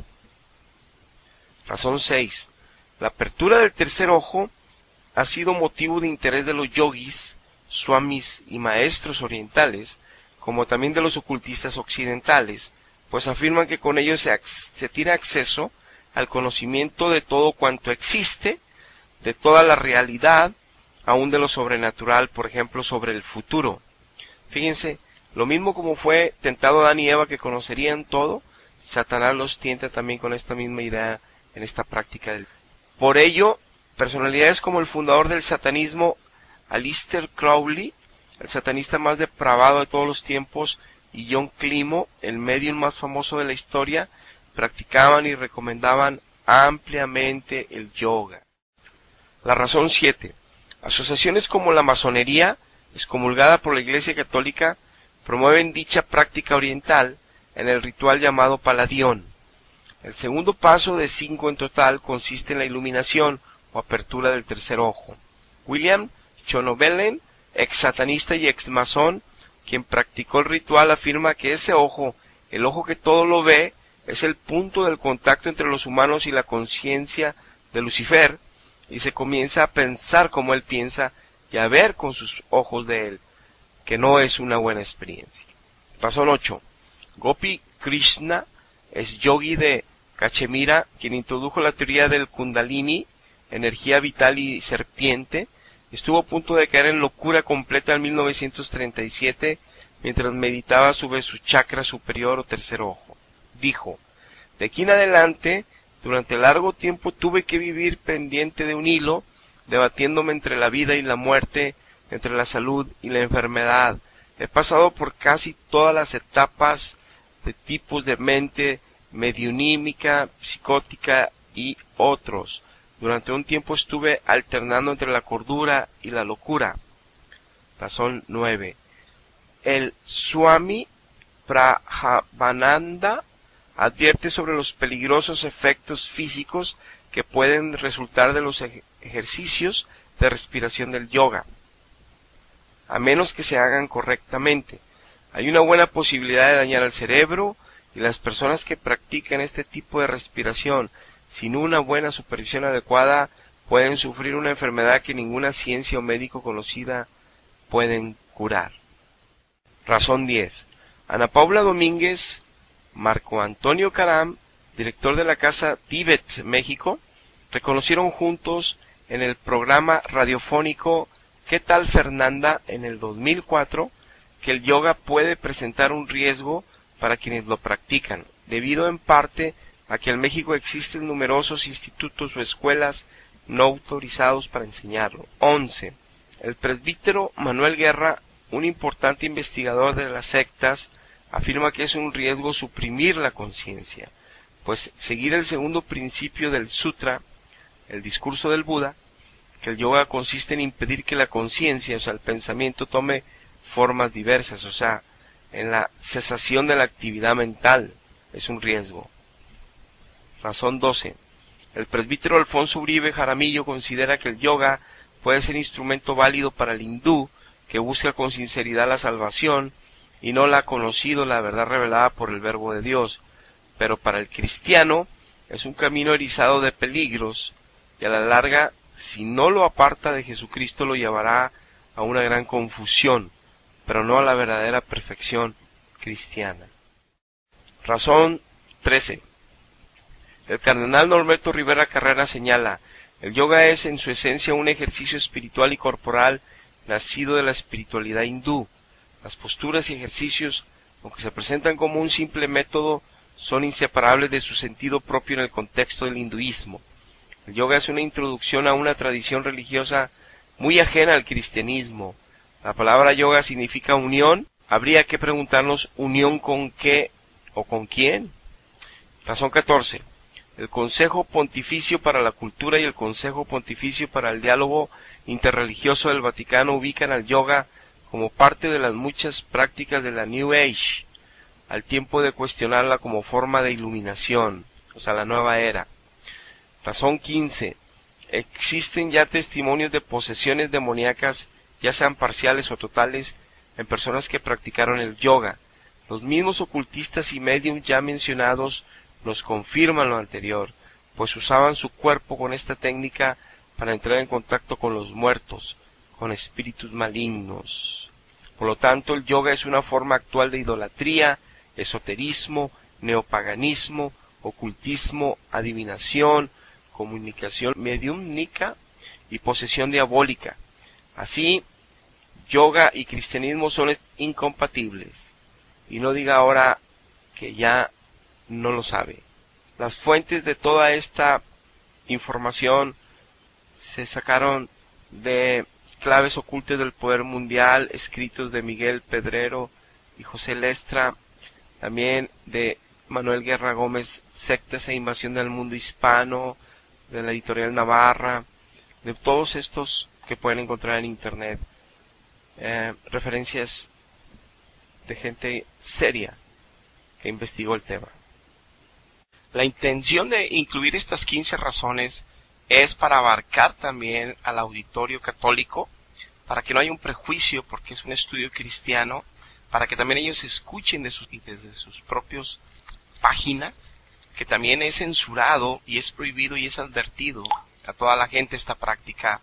Razón 6. La apertura del tercer ojo ha sido motivo de interés de los yogis, swamis y maestros orientales, como también de los ocultistas occidentales, pues afirman que con ello se tiene acceso al conocimiento de todo cuanto existe, de toda la realidad, aún de lo sobrenatural, por ejemplo, sobre el futuro. Fíjense, lo mismo como fue tentado Adán y Eva que conocerían todo, Satanás los tienta también con esta misma idea en esta práctica. Por ello, personalidades como el fundador del satanismo, Aleister Crowley, el satanista más depravado de todos los tiempos, y John Climo, el medium más famoso de la historia, practicaban y recomendaban ampliamente el yoga. La razón 7. Asociaciones como la masonería, excomulgada por la Iglesia Católica, promueven dicha práctica oriental en el ritual llamado Paladión. El segundo paso de 5 en total consiste en la iluminación o apertura del tercer ojo. William Schonobelen, ex satanista y ex masón, quien practicó el ritual, afirma que ese ojo, el ojo que todo lo ve, es el punto del contacto entre los humanos y la conciencia de Lucifer, y se comienza a pensar como él piensa y a ver con sus ojos de él, que no es una buena experiencia. Razón 8. Gopi Krishna es yogi de Cachemira, quien introdujo la teoría del Kundalini, energía vital y serpiente. Estuvo a punto de caer en locura completa en 1937 mientras meditaba sobre su chakra superior o tercer ojo. Dijo: de aquí en adelante, durante largo tiempo tuve que vivir pendiente de un hilo, debatiéndome entre la vida y la muerte, entre la salud y la enfermedad. He pasado por casi todas las etapas de tipos de mente, mediunímica, psicótica y otros. Durante un tiempo estuve alternando entre la cordura y la locura. Razón 9. El Swami Prabhavananda advierte sobre los peligrosos efectos físicos que pueden resultar de los ejercicios de respiración del yoga, a menos que se hagan correctamente. Hay una buena posibilidad de dañar al cerebro, y las personas que practican este tipo de respiración sin una buena supervisión adecuada pueden sufrir una enfermedad que ninguna ciencia o médico conocida pueden curar. Razón 10. Ana Paula Domínguez, Marco Antonio Caram, director de la Casa Tíbet, México, reconocieron juntos en el programa radiofónico ¿Qué tal, Fernanda?, en el 2004, que el yoga puede presentar un riesgo para quienes lo practican, debido en parte a que en México existen numerosos institutos o escuelas no autorizados para enseñarlo. 11. El presbítero Manuel Guerra, un importante investigador de las sectas, afirma que es un riesgo suprimir la conciencia, pues seguir el segundo principio del sutra, el discurso del Buda, que el yoga consiste en impedir que la conciencia, o sea, el pensamiento, tome formas diversas, o sea, en la cesación de la actividad mental, es un riesgo. Razón 12. El presbítero Alfonso Uribe Jaramillo considera que el yoga puede ser instrumento válido para el hindú que busca con sinceridad la salvación y no la ha conocido la verdad revelada por el Verbo de Dios, pero para el cristiano es un camino erizado de peligros y a la larga, si no lo aparta de Jesucristo, lo llevará a una gran confusión, pero no a la verdadera perfección cristiana. Razón 13. El cardenal Norberto Rivera Carrera señala: el yoga es en su esencia un ejercicio espiritual y corporal nacido de la espiritualidad hindú. Las posturas y ejercicios, aunque se presentan como un simple método, son inseparables de su sentido propio en el contexto del hinduismo. El yoga es una introducción a una tradición religiosa muy ajena al cristianismo. La palabra yoga significa unión. Habría que preguntarnos, ¿unión con qué o con quién? Razón 14. El Consejo Pontificio para la Cultura y el Consejo Pontificio para el Diálogo Interreligioso del Vaticano ubican al yoga como parte de las muchas prácticas de la New Age, al tiempo de cuestionarla como forma de iluminación, o sea, la nueva era. Razón 15. Existen ya testimonios de posesiones demoníacas, ya sean parciales o totales, en personas que practicaron el yoga. Los mismos ocultistas y mediums ya mencionados nos confirman lo anterior. pues usaban su cuerpo con esta técnica para entrar en contacto con los muertos, con espíritus malignos. Por lo tanto, el yoga es una forma actual de idolatría, esoterismo, neopaganismo, ocultismo, adivinación, comunicación mediúmnica y posesión diabólica. Así, yoga y cristianismo son incompatibles. Y no diga ahora que ya no lo sabe. Las fuentes de toda esta información se sacaron de Claves ocultas del poder mundial, escritos de Miguel Pedrero y José Lestra, también de Manuel Guerra Gómez, Sectas e invasión del mundo hispano, de la editorial Navarra, de todos estos que pueden encontrar en internet, referencias de gente seria que investigó el tema. La intención de incluir estas 15 razones es para abarcar también al auditorio católico, para que no haya un prejuicio, porque es un estudio cristiano, para que también ellos escuchen desde sus propias páginas, que también es censurado y es prohibido y es advertido a toda la gente esta práctica,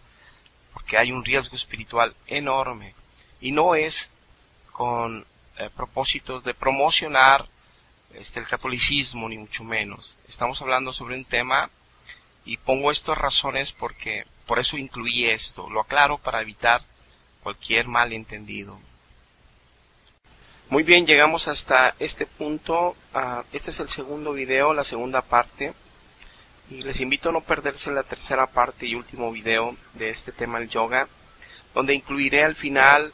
porque hay un riesgo espiritual enorme, y no es con propósitos de promocionar el catolicismo, ni mucho menos. Estamos hablando sobre un tema y pongo estas razones porque por eso incluí esto. Lo aclaro para evitar cualquier malentendido. Muy bien, llegamos hasta este punto. Este es el segundo video, la segunda parte. Y les invito a no perderse la tercera parte y último video de este tema del yoga, donde incluiré al final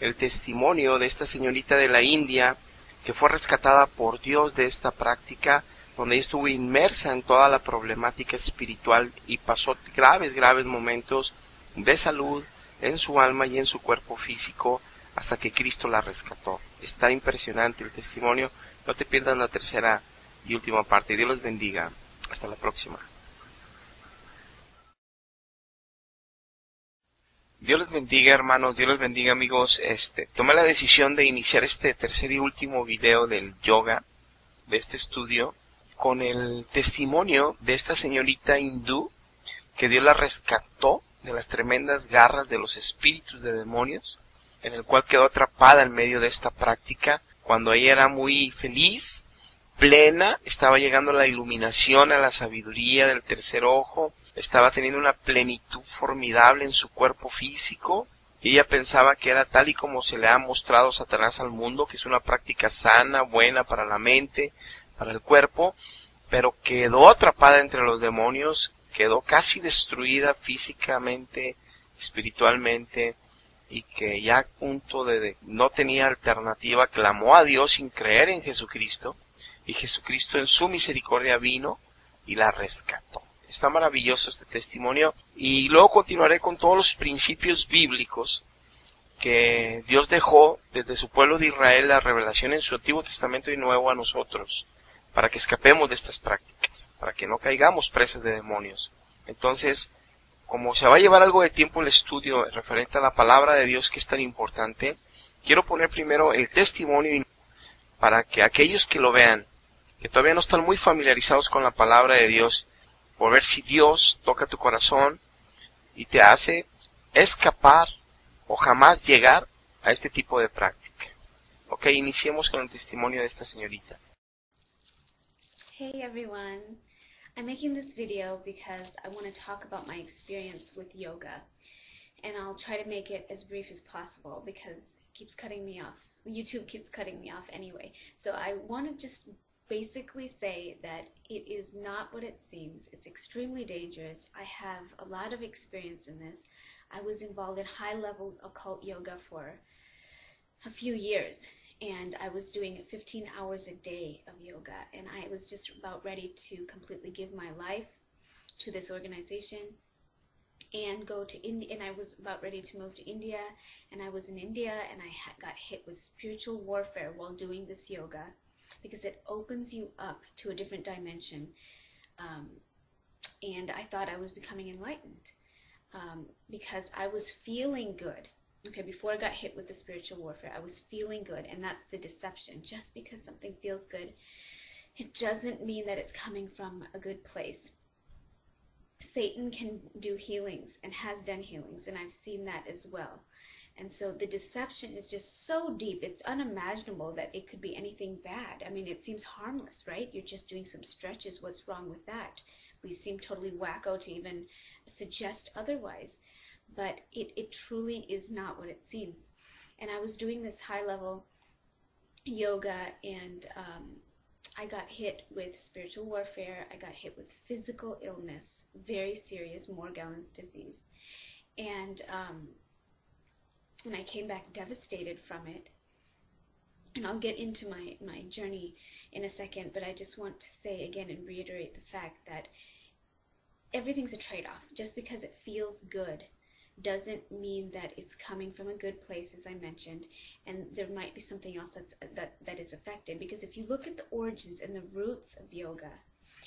el testimonio de esta señorita de la India que fue rescatada por Dios de esta práctica, donde ella estuvo inmersa en toda la problemática espiritual y pasó graves momentos de salud en su alma y en su cuerpo físico hasta que Cristo la rescató. Está impresionante el testimonio. No te pierdas la tercera y última parte. Dios los bendiga. Hasta la próxima. Dios les bendiga, hermanos, Dios les bendiga, amigos. Tomé la decisión de iniciar este tercer y último video del yoga, de este estudio, con el testimonio de esta señorita hindú que Dios la rescató de las tremendas garras de los espíritus de demonios, en el cual quedó atrapada en medio de esta práctica, cuando ella era muy feliz, plena, estaba llegando a la iluminación, a la sabiduría del tercer ojo, estaba teniendo una plenitud formidable en su cuerpo físico, y ella pensaba que era tal y como se le ha mostrado Satanás al mundo, que es una práctica sana, buena para la mente, para el cuerpo, pero quedó atrapada entre los demonios, quedó casi destruida físicamente, espiritualmente, y que ya a punto de no tenía alternativa, clamó a Dios sin creer en Jesucristo, y Jesucristo en su misericordia vino y la rescató. Está maravilloso este testimonio, y luego continuaré con todos los principios bíblicos que Dios dejó desde su pueblo de Israel, la revelación en su Antiguo Testamento y Nuevo a nosotros, para que escapemos de estas prácticas, para que no caigamos presas de demonios. Entonces, como se va a llevar algo de tiempo el estudio referente a la palabra de Dios que es tan importante, quiero poner primero el testimonio para que aquellos que lo vean, que todavía no están muy familiarizados con la palabra de Dios, por ver si Dios toca tu corazón y te hace escapar o jamás llegar a este tipo de práctica. Ok, iniciemos con el testimonio de esta señorita. Hey everyone, I'm making this video because I want to talk about my experience with yoga, and I'll try to make it as brief as possible because it keeps cutting me off. YouTube keeps cutting me off anyway. So I want to just basically say that it is not what it seems. It's extremely dangerous. I have a lot of experience in this. I was involved in high-level occult yoga for a few years, and I was doing 15 hours a day of yoga, and I was just about ready to completely give my life to this organization and go to India, and I was about ready to move to India, and I was in India, and I got hit with spiritual warfare while doing this yoga, because it opens you up to a different dimension, and I thought I was becoming enlightened, because I was feeling good. Okay, before I got hit with the spiritual warfare, I was feeling good, and that's the deception. Just because something feels good, it doesn't mean that it's coming from a good place. Satan can do healings and has done healings, and I've seen that as well. And so the deception is just so deep, it's unimaginable that it could be anything bad. I mean, it seems harmless, right? You're just doing some stretches. What's wrong with that? We seem totally wacko to even suggest otherwise. But it truly is not what it seems. And I was doing this high-level yoga, and I got hit with spiritual warfare. I got hit with physical illness, very serious, Morgellons disease. And I came back devastated from it. And I'll get into my journey in a second, but I just want to say again and reiterate the fact that everything's a trade-off. Just because it feels good doesn't mean that it's coming from a good place, as I mentioned, and there might be something else that is affected. Because if you look at the origins and the roots of yoga,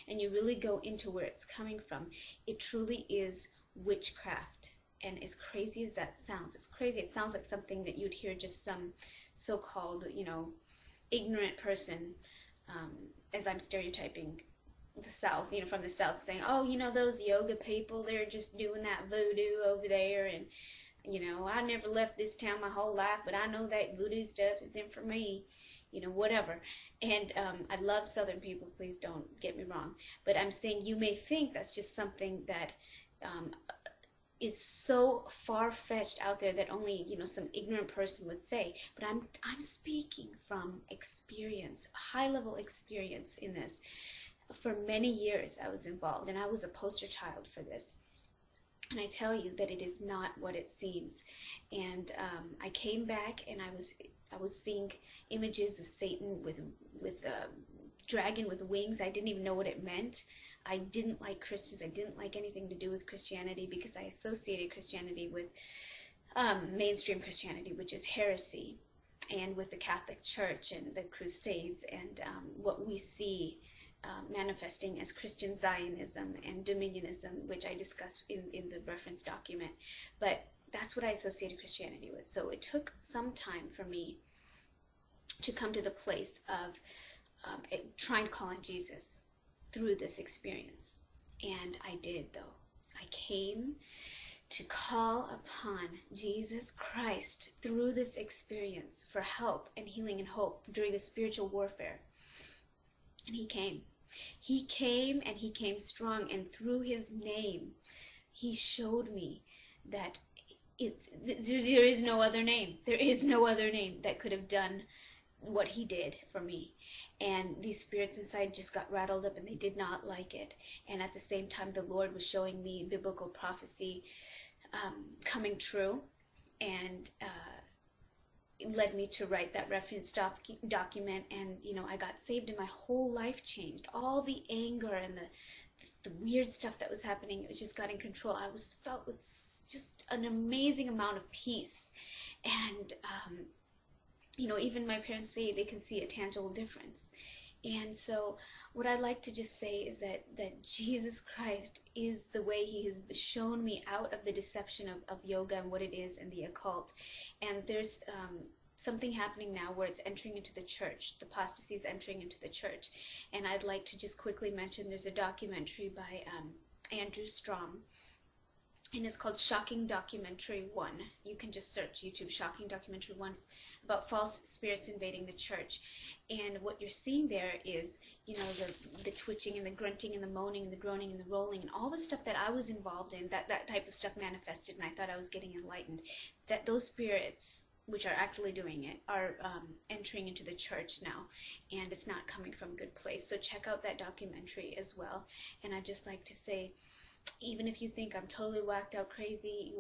and you really go into where it's coming from, it truly is witchcraft. And as crazy as that sounds, it's crazy. It sounds like something that you'd hear just some so-called, ignorant person, as I'm stereotyping the South, from the South, saying, oh, those yoga people, they're just doing that voodoo over there, and, I never left this town my whole life, but I know that voodoo stuff is in for me, whatever. And I love Southern people, please don't get me wrong, but I'm saying you may think that's just something that is so far-fetched out there that only some ignorant person would say. But I'm speaking from experience, high-level experience in this. For many years I was involved, and I was a poster child for this. And I tell you that it is not what it seems. And I came back, and I was seeing images of Satan with a dragon with wings. I didn't even know what it meant. I didn't like Christians. I didn't like anything to do with Christianity, because I associated Christianity with mainstream Christianity, which is heresy, and with the Catholic Church and the Crusades, and what we see manifesting as Christian Zionism and Dominionism, which I discuss in the reference document. But that's what I associated Christianity with. So it took some time for me to come to the place of trying to call on Jesus through this experience. And I did, though. I came to call upon Jesus Christ through this experience for help and healing and hope during the spiritual warfare. And he came. He came, and he came strong. And through his name, he showed me that there is no other name. There is no other name that could have done what he did for me. And these spirits inside just got rattled up, and they did not like it. And at the same time, the Lord was showing me biblical prophecy coming true, and it led me to write that reference document. And I got saved, and my whole life changed. All the anger and the weird stuff that was happening, it was just got in control. I was felt with just an amazing amount of peace. And even my parents say they can see a tangible difference. And so what I'd like to just say is that Jesus Christ is the way. He has shown me out of the deception of yoga and what it is and the occult. And there's something happening now where it's entering into the church. The apostasy is entering into the church. And I'd like to just quickly mention there's a documentary by Andrew Strom. And it's called Shocking Documentary 1. You can just search YouTube, Shocking Documentary 1, about false spirits invading the church. And what you're seeing there is, the twitching and the grunting and the moaning and the groaning and the rolling and all the stuff that I was involved in, that type of stuff manifested, and I thought I was getting enlightened. That those spirits, which are actually doing it, are entering into the church now, and it's not coming from a good place. So check out that documentary as well. And I'd just like to say, even if you think I'm totally whacked out crazy,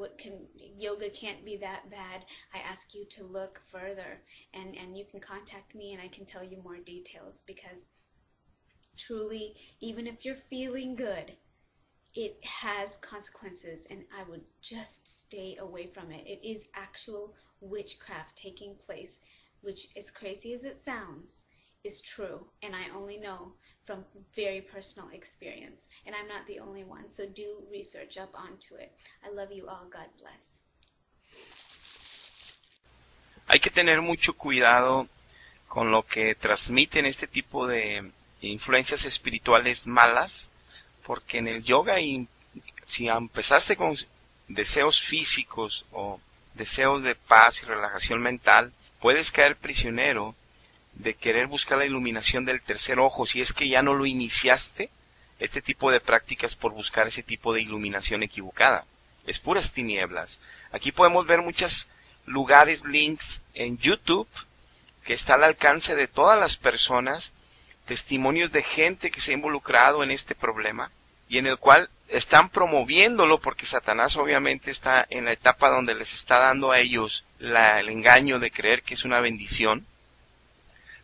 yoga can't be that bad, I ask you to look further, and you can contact me and I can tell you more details, because truly, even if you're feeling good, it has consequences, and I would just stay away from it. It is actual witchcraft taking place, which, as crazy as it sounds, is true, and I only know from very personal experience, and I'm not the only one, so do research up onto it. I love you all. God bless. Hay que tener mucho cuidado con lo que transmiten este tipo de influencias espirituales malas, porque en el yoga hay Si empezaste con deseos físicos o deseos de paz y relajación mental, puedes caer prisionero de querer buscar la iluminación del tercer ojo si es que ya no lo iniciaste, este tipo de prácticas por buscar ese tipo de iluminación equivocada. Es puras tinieblas. Aquí podemos ver muchos lugares, links en YouTube, que está al alcance de todas las personas, testimonios de gente que se ha involucrado en este problema y en el cual están promoviéndolo porque Satanás obviamente está en la etapa donde les está dando a ellos el engaño de creer que es una bendición,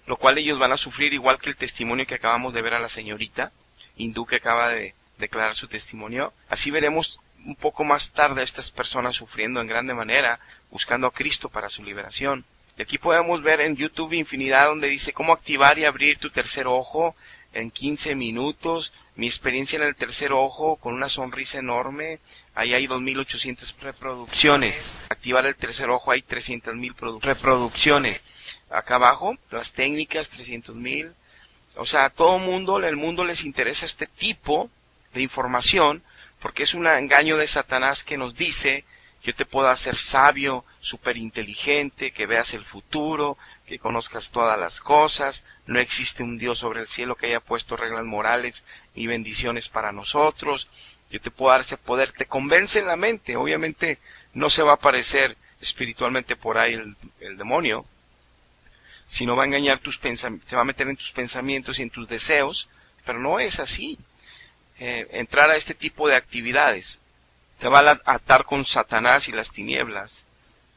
lo cual ellos van a sufrir igual que el testimonio que acabamos de ver a la señorita hindú que acaba de declarar su testimonio. Así veremos un poco más tarde a estas personas sufriendo en grande manera, buscando a Cristo para su liberación. Y aquí podemos ver en YouTube infinidad donde dice cómo activar y abrir tu tercer ojo en 15 minutos, mi experiencia en el tercer ojo con una sonrisa enorme, ahí hay 2.800 reproducciones, activar el tercer ojo hay 300.000 reproducciones, acá abajo las técnicas 300.000, o sea, a todo el mundo les interesa este tipo de información, porque es un engaño de Satanás que nos dice, yo te puedo hacer sabio, súper inteligente, que veas el futuro, que conozcas todas las cosas, no existe un Dios sobre el cielo que haya puesto reglas morales y bendiciones para nosotros, yo te puedo dar ese poder, te convence en la mente, obviamente no se va a aparecer espiritualmente por ahí el demonio, sino va a engañar tus pensamientos, se va a meter en tus pensamientos y en tus deseos, pero no es así. Entrar a este tipo de actividades te va a atar con Satanás y las tinieblas,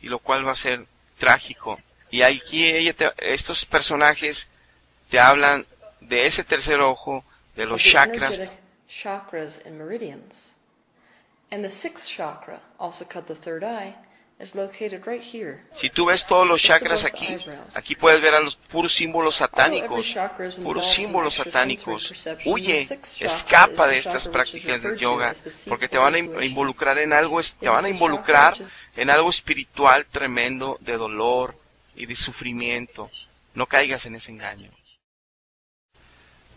y lo cual va a ser trágico. Y aquí estos personajes te hablan de ese tercer ojo, de los chakras. Chakras and meridians. And the sixth chakra, also called the third eye, is located right here. Si tú ves todos los chakras aquí puedes ver a los puros símbolos satánicos, Huye, escapa de estas prácticas de yoga, porque te van a involucrar en algo, espiritual tremendo, de dolor y de sufrimiento. No caigas en ese engaño.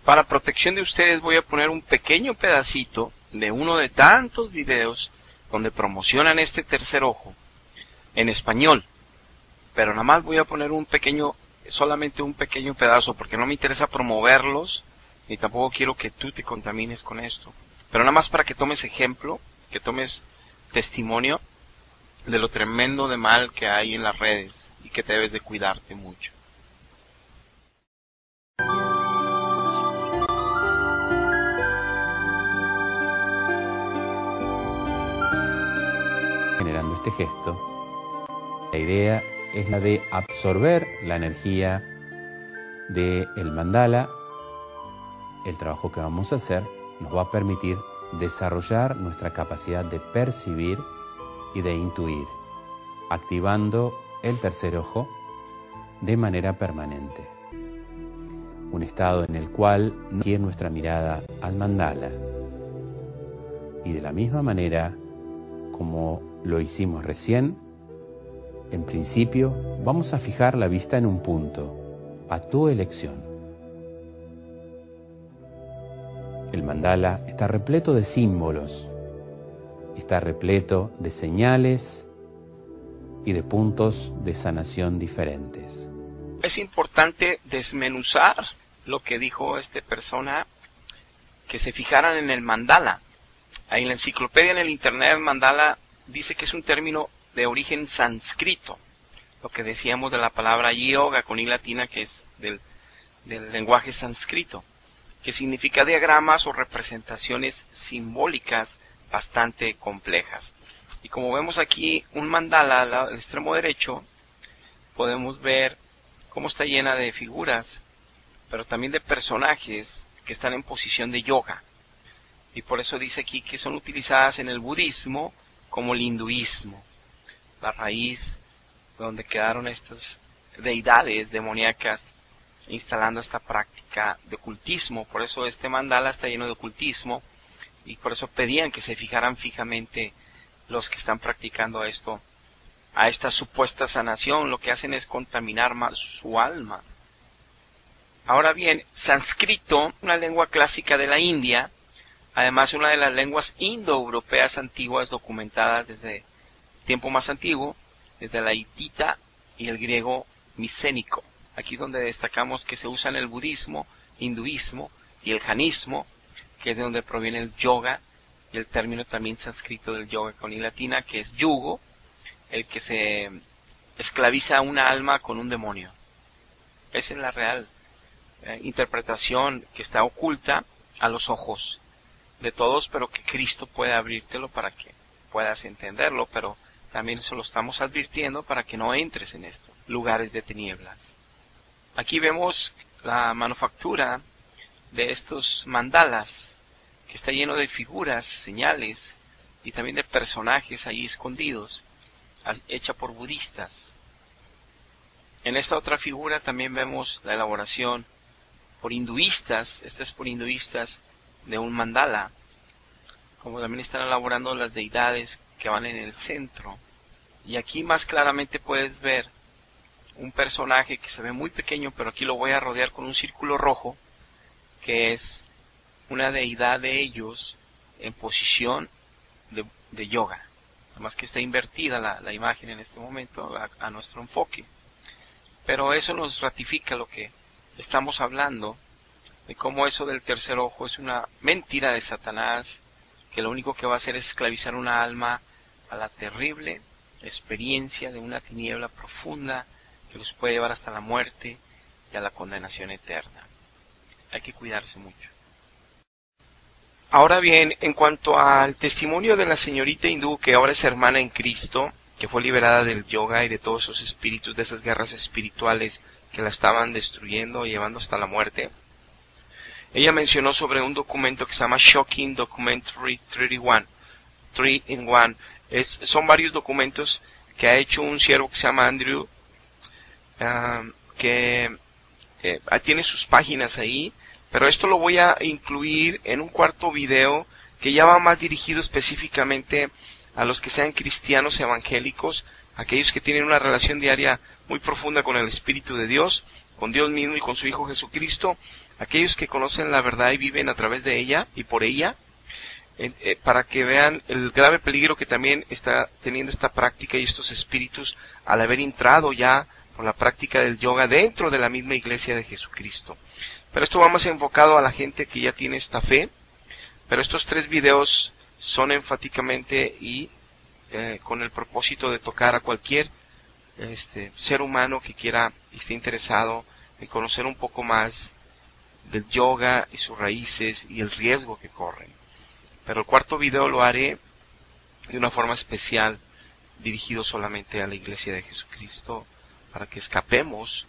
Para protección de ustedes voy a poner un pequeño pedacito de uno de tantos videos donde promocionan este tercer ojo en español, pero nada más voy a poner solamente un pequeño pedazo, porque no me interesa promoverlos, ni tampoco quiero que tú te contamines con esto, pero nada más para que tomes ejemplo, que tomes testimonio de lo tremendo de mal que hay en las redes, y que debes de cuidarte mucho. Generando este gesto, la idea es la de absorber la energía del mandala. El trabajo que vamos a hacer nos va a permitir desarrollar nuestra capacidad de percibir y de intuir, activando el tercer ojo de manera permanente. Un estado en el cual no quiere nuestra mirada al mandala. Y de la misma manera como lo hicimos recién, en principio vamos a fijar la vista en un punto, a tu elección. El mandala está repleto de símbolos, está repleto de señales y de puntos de sanación diferentes. Es importante desmenuzar lo que dijo esta persona, que se fijaran en el mandala. Ahí en la enciclopedia, en el internet, mandala dice que es un término de origen sánscrito, lo que decíamos de la palabra yoga con i latina, que es del lenguaje sánscrito, que significa diagramas o representaciones simbólicas bastante complejas. Y como vemos aquí un mandala al extremo derecho, podemos ver cómo está llena de figuras, pero también de personajes que están en posición de yoga. Y por eso dice aquí que son utilizadas en el budismo como el hinduismo, la raíz donde quedaron estas deidades demoníacas instalando esta práctica de ocultismo. Por eso este mandala está lleno de ocultismo, y por eso pedían que se fijaran fijamente los que están practicando esto, a esta supuesta sanación. Lo que hacen es contaminar más su alma. Ahora bien, sánscrito, una lengua clásica de la India, Además, una de las lenguas indoeuropeas antiguas documentadas desde tiempo más antiguo, desde la hitita y el griego micénico. Aquí es donde destacamos que se usa en el budismo, hinduismo y el janismo, que es de donde proviene el yoga, y el término también sánscrito del yoga con i latina, que es yugo, el que se esclaviza a una alma con un demonio. Esa es la real interpretación que está oculta a los ojos de todos, pero que Cristo puede abrírtelo para que puedas entenderlo, pero también se lo estamos advirtiendo para que no entres en estos lugares de tinieblas. Aquí vemos la manufactura de estos mandalas, que está lleno de figuras, señales y también de personajes ahí escondidos, hecha por budistas. En esta otra figura también vemos la elaboración por hinduistas, esta es por hinduistas, de un mandala, como también están elaborando las deidades que van en el centro. Y aquí más claramente puedes ver un personaje que se ve muy pequeño, pero aquí lo voy a rodear con un círculo rojo, que es una deidad de ellos en posición de yoga. Además que está invertida la imagen en este momento a nuestro enfoque. Pero eso nos ratifica lo que estamos hablando, de cómo eso del tercer ojo es una mentira de Satanás, que lo único que va a hacer es esclavizar una alma a la terrible experiencia de una tiniebla profunda que los puede llevar hasta la muerte y a la condenación eterna. Hay que cuidarse mucho. Ahora bien, en cuanto al testimonio de la señorita hindú, que ahora es hermana en Cristo, que fue liberada del yoga y de todos esos espíritus, de esas guerras espirituales que la estaban destruyendo, llevando hasta la muerte, ella mencionó sobre un documento que se llama Shocking Documentary 3-in-1. Son varios documentos que ha hecho un siervo que se llama Andrew, que tiene sus páginas ahí, pero esto lo voy a incluir en un cuarto video que ya va más dirigido específicamente a los que sean cristianos evangélicos, aquellos que tienen una relación diaria muy profunda con el Espíritu de Dios, con Dios mismo y con su Hijo Jesucristo, aquellos que conocen la verdad y viven a través de ella y por ella, para que vean el grave peligro que también está teniendo esta práctica y estos espíritus al haber entrado ya por la práctica del yoga dentro de la misma iglesia de Jesucristo. Pero esto va más enfocado a la gente que ya tiene esta fe, pero estos 3 videos son enfáticamente y con el propósito de tocar a cualquier ser humano que quiera y esté interesado en conocer un poco más del yoga y sus raíces y el riesgo que corren. Pero el cuarto video lo haré de una forma especial, dirigido solamente a la iglesia de Jesucristo, para que escapemos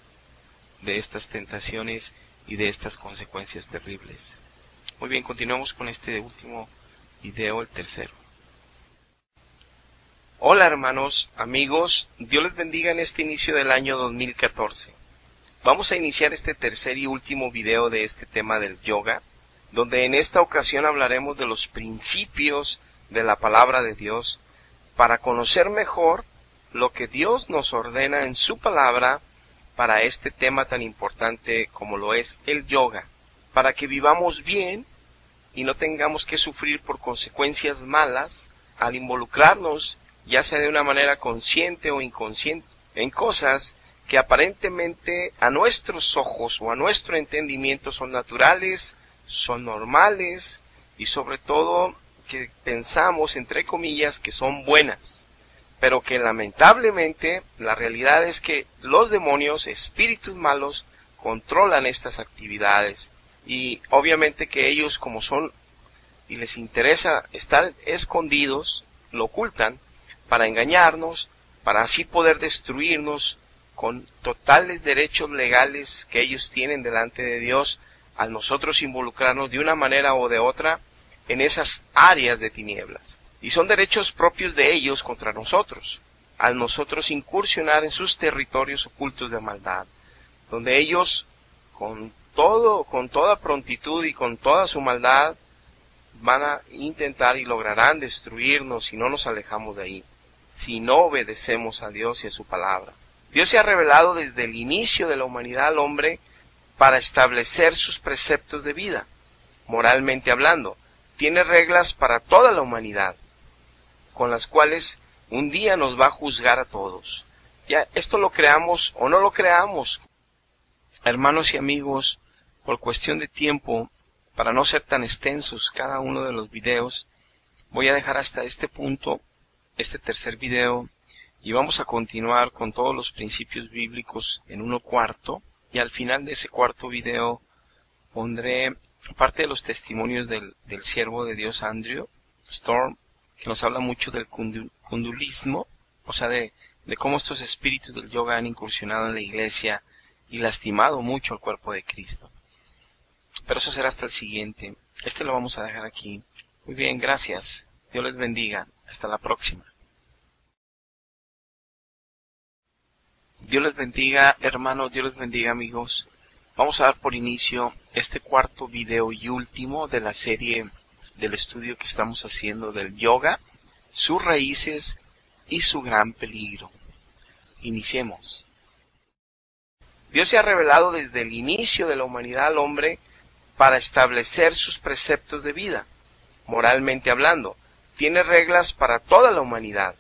de estas tentaciones y de estas consecuencias terribles. Muy bien, continuamos con este último video, el tercero. Hola hermanos, amigos, Dios les bendiga en este inicio del año 2014. Vamos a iniciar este tercer y último video de este tema del yoga, donde en esta ocasión hablaremos de los principios de la palabra de Dios para conocer mejor lo que Dios nos ordena en su palabra para este tema tan importante como lo es el yoga, para que vivamos bien y no tengamos que sufrir por consecuencias malas al involucrarnos, ya sea de una manera consciente o inconsciente, en cosas que aparentemente a nuestros ojos o a nuestro entendimiento son naturales, son normales y sobre todo que pensamos, entre comillas, que son buenas, pero que lamentablemente la realidad es que los demonios, espíritus malos, controlan estas actividades y obviamente que ellos, como son y les interesa estar escondidos, lo ocultan para engañarnos, para así poder destruirnos con totales derechos legales que ellos tienen delante de Dios al nosotros involucrarnos de una manera o de otra en esas áreas de tinieblas. Y son derechos propios de ellos contra nosotros, al nosotros incursionar en sus territorios ocultos de maldad, donde ellos con toda prontitud y con toda su maldad van a intentar y lograrán destruirnos si no nos alejamos de ahí, si no obedecemos a Dios y a su palabra. Dios se ha revelado desde el inicio de la humanidad al hombre para establecer sus preceptos de vida, moralmente hablando, tiene reglas para toda la humanidad, con las cuales un día nos va a juzgar a todos. Ya esto lo creamos o no lo creamos. Hermanos y amigos, por cuestión de tiempo, para no ser tan extensos cada uno de los videos, voy a dejar hasta este punto, este tercer video, y vamos a continuar con todos los principios bíblicos en 1/4, y al final de ese cuarto video pondré parte de los testimonios del siervo de Dios Andrew Storm, que nos habla mucho del kundulismo, o sea, de cómo estos espíritus del yoga han incursionado en la iglesia y lastimado mucho al cuerpo de Cristo. Pero eso será hasta el siguiente. Este lo vamos a dejar aquí. Muy bien, gracias. Dios les bendiga. Hasta la próxima. Dios les bendiga, hermanos. Dios les bendiga, amigos. Vamos a dar por inicio este cuarto video y último de la serie del estudio que estamos haciendo del yoga, sus raíces y su gran peligro. Iniciemos. Dios se ha revelado desde el inicio de la humanidad al hombre para establecer sus preceptos de vida, moralmente hablando. Tiene reglas para toda la humanidad,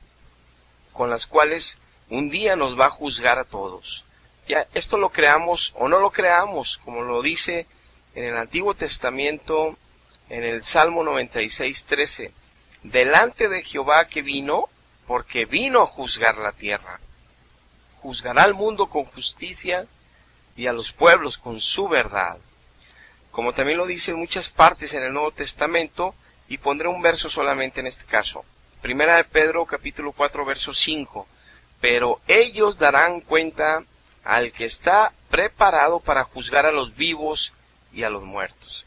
con las cuales un día nos va a juzgar a todos. Ya esto lo creamos o no lo creamos, como lo dice en el Antiguo Testamento, en el Salmo 96:13, delante de Jehová que vino, porque vino a juzgar la tierra. Juzgará al mundo con justicia y a los pueblos con su verdad. Como también lo dice en muchas partes en el Nuevo Testamento, y pondré un verso solamente en este caso. Primera de Pedro, capítulo 4, verso 5. Pero ellos darán cuenta al que está preparado para juzgar a los vivos y a los muertos.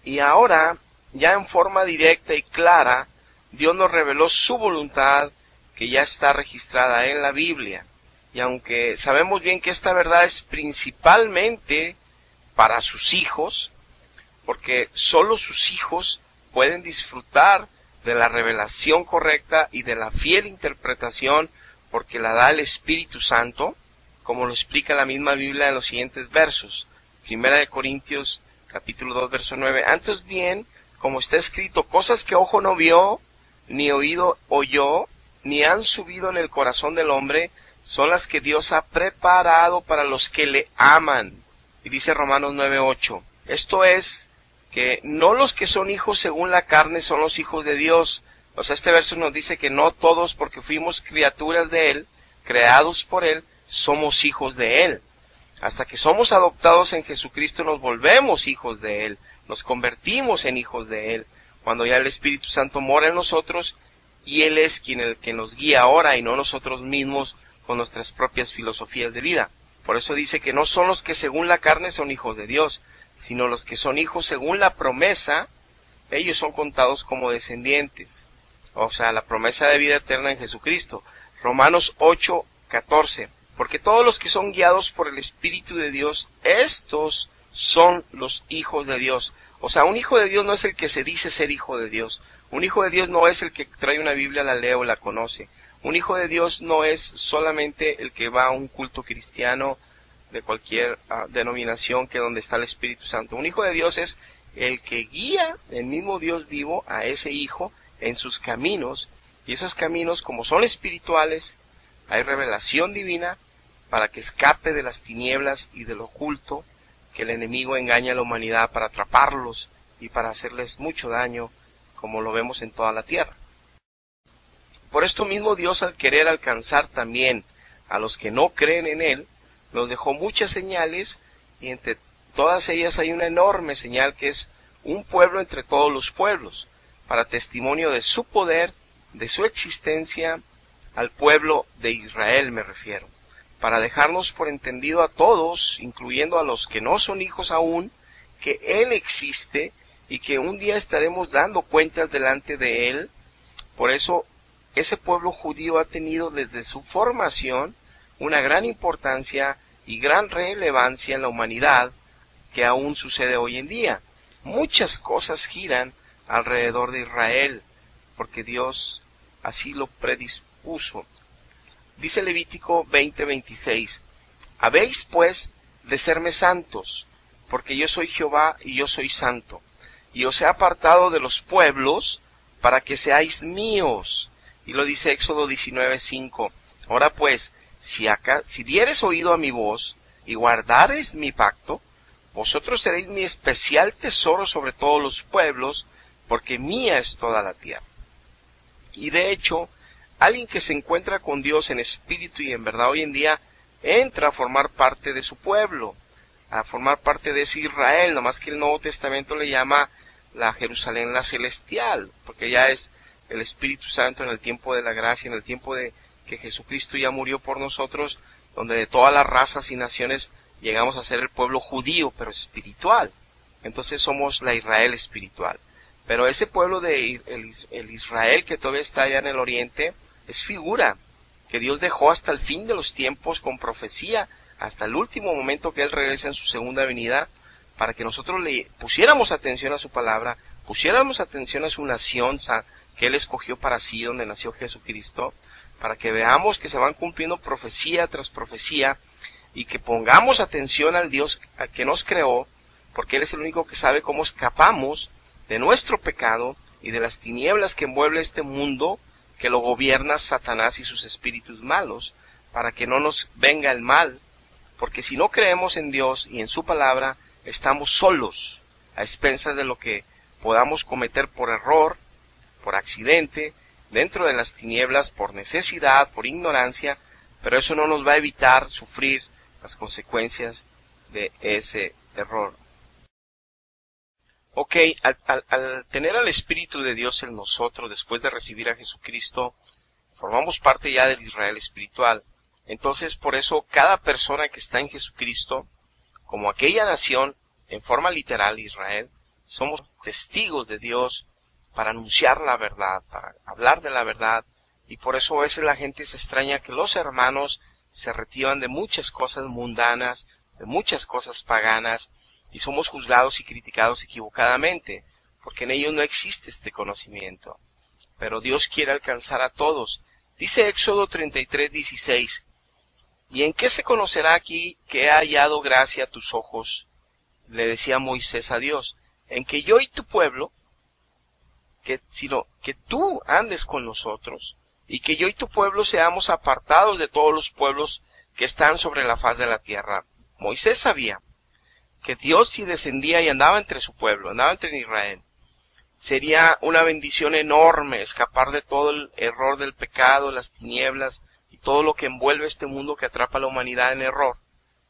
Y ahora, ya en forma directa y clara, Dios nos reveló su voluntad, que ya está registrada en la Biblia. Y aunque sabemos bien que esta verdad es principalmente para sus hijos, porque solo sus hijos pueden disfrutar de la revelación correcta y de la fiel interpretación, porque la da el Espíritu Santo, como lo explica la misma Biblia en los siguientes versos. Primera de Corintios, capítulo 2, verso 9. Antes bien, como está escrito, cosas que ojo no vio, ni oído oyó, ni han subido en el corazón del hombre, son las que Dios ha preparado para los que le aman. Y dice Romanos 9:8. Esto es, que no los que son hijos según la carne son los hijos de Dios. O sea, este verso nos dice que no todos, porque fuimos criaturas de Él, creados por Él, somos hijos de Él. Hasta que somos adoptados en Jesucristo nos volvemos hijos de Él, nos convertimos en hijos de Él, cuando ya el Espíritu Santo mora en nosotros, y Él es el que nos guía ahora y no nosotros mismos con nuestras propias filosofías de vida. Por eso dice que no son los que según la carne son hijos de Dios, sino los que son hijos según la promesa, ellos son contados como descendientes. O sea, la promesa de vida eterna en Jesucristo. Romanos 8:14. Porque todos los que son guiados por el Espíritu de Dios, estos son los hijos de Dios. O sea, un hijo de Dios no es el que se dice ser hijo de Dios. Un hijo de Dios no es el que trae una Biblia, la lee o la conoce. Un hijo de Dios no es solamente el que va a un culto cristiano de cualquier denominación, que donde está el Espíritu Santo. Un hijo de Dios es el que guía el mismo Dios vivo a ese hijo en sus caminos, y esos caminos, como son espirituales, hay revelación divina para que escape de las tinieblas y del oculto, que el enemigo engaña a la humanidad para atraparlos y para hacerles mucho daño, como lo vemos en toda la tierra. Por esto mismo Dios, al querer alcanzar también a los que no creen en Él, nos dejó muchas señales, y entre todas ellas hay una enorme señal, que es un pueblo entre todos los pueblos, para testimonio de su poder, de su existencia, al pueblo de Israel me refiero, para dejarnos por entendido a todos, incluyendo a los que no son hijos aún, que Él existe y que un día estaremos dando cuentas delante de Él. Por eso ese pueblo judío ha tenido desde su formación una gran importancia y gran relevancia en la humanidad, que aún sucede hoy en día. Muchas cosas giran alrededor de Israel, porque Dios así lo predispuso. Dice Levítico 20:26, habéis pues de serme santos, porque yo soy Jehová y yo soy santo. y os he apartado de los pueblos para que seáis míos. Y lo dice Éxodo 19:5. Ahora pues, si dieres oído a mi voz y guardareis mi pacto, vosotros seréis mi especial tesoro sobre todos los pueblos, porque mía es toda la tierra. Y de hecho, alguien que se encuentra con Dios en espíritu y en verdad hoy en día, entra a formar parte de su pueblo, a formar parte de ese Israel, nomás que el Nuevo Testamento le llama la Jerusalén la celestial, porque ya es el Espíritu Santo en el tiempo de la gracia, en el tiempo de que Jesucristo ya murió por nosotros, donde de todas las razas y naciones llegamos a ser el pueblo judío, pero espiritual. Entonces somos la Israel espiritual. Pero ese pueblo de el Israel que todavía está allá en el oriente, es figura que Dios dejó hasta el fin de los tiempos con profecía, hasta el último momento que Él regresa en su segunda venida, para que nosotros le pusiéramos atención a su palabra, pusiéramos atención a su nación que Él escogió para sí, donde nació Jesucristo, para que veamos que se van cumpliendo profecía tras profecía, y que pongamos atención al Dios que nos creó, porque Él es el único que sabe cómo escapamos de nuestro pecado y de las tinieblas que envuelve este mundo, que lo gobierna Satanás y sus espíritus malos, para que no nos venga el mal, porque si no creemos en Dios y en su palabra, estamos solos, a expensas de lo que podamos cometer por error, por accidente, dentro de las tinieblas, por necesidad, por ignorancia, pero eso no nos va a evitar sufrir las consecuencias de ese error. Ok, al tener al Espíritu de Dios en nosotros, después de recibir a Jesucristo, formamos parte ya del Israel espiritual. Entonces, por eso, cada persona que está en Jesucristo, como aquella nación, en forma literal, Israel, somos testigos de Dios para anunciar la verdad, para hablar de la verdad, y por eso a veces la gente se extraña que los hermanos se retiran de muchas cosas mundanas, de muchas cosas paganas, y somos juzgados y criticados equivocadamente, porque en ellos no existe este conocimiento. Pero Dios quiere alcanzar a todos. Dice Éxodo 33:16, ¿y en qué se conocerá aquí que he hallado gracia a tus ojos? Le decía Moisés a Dios, en que yo y tu pueblo, que tú andes con nosotros, y que yo y tu pueblo seamos apartados de todos los pueblos que están sobre la faz de la tierra. Moisés sabía que Dios, si descendía y andaba entre su pueblo, andaba entre Israel, sería una bendición enorme escapar de todo el error del pecado, las tinieblas y todo lo que envuelve este mundo que atrapa a la humanidad en error,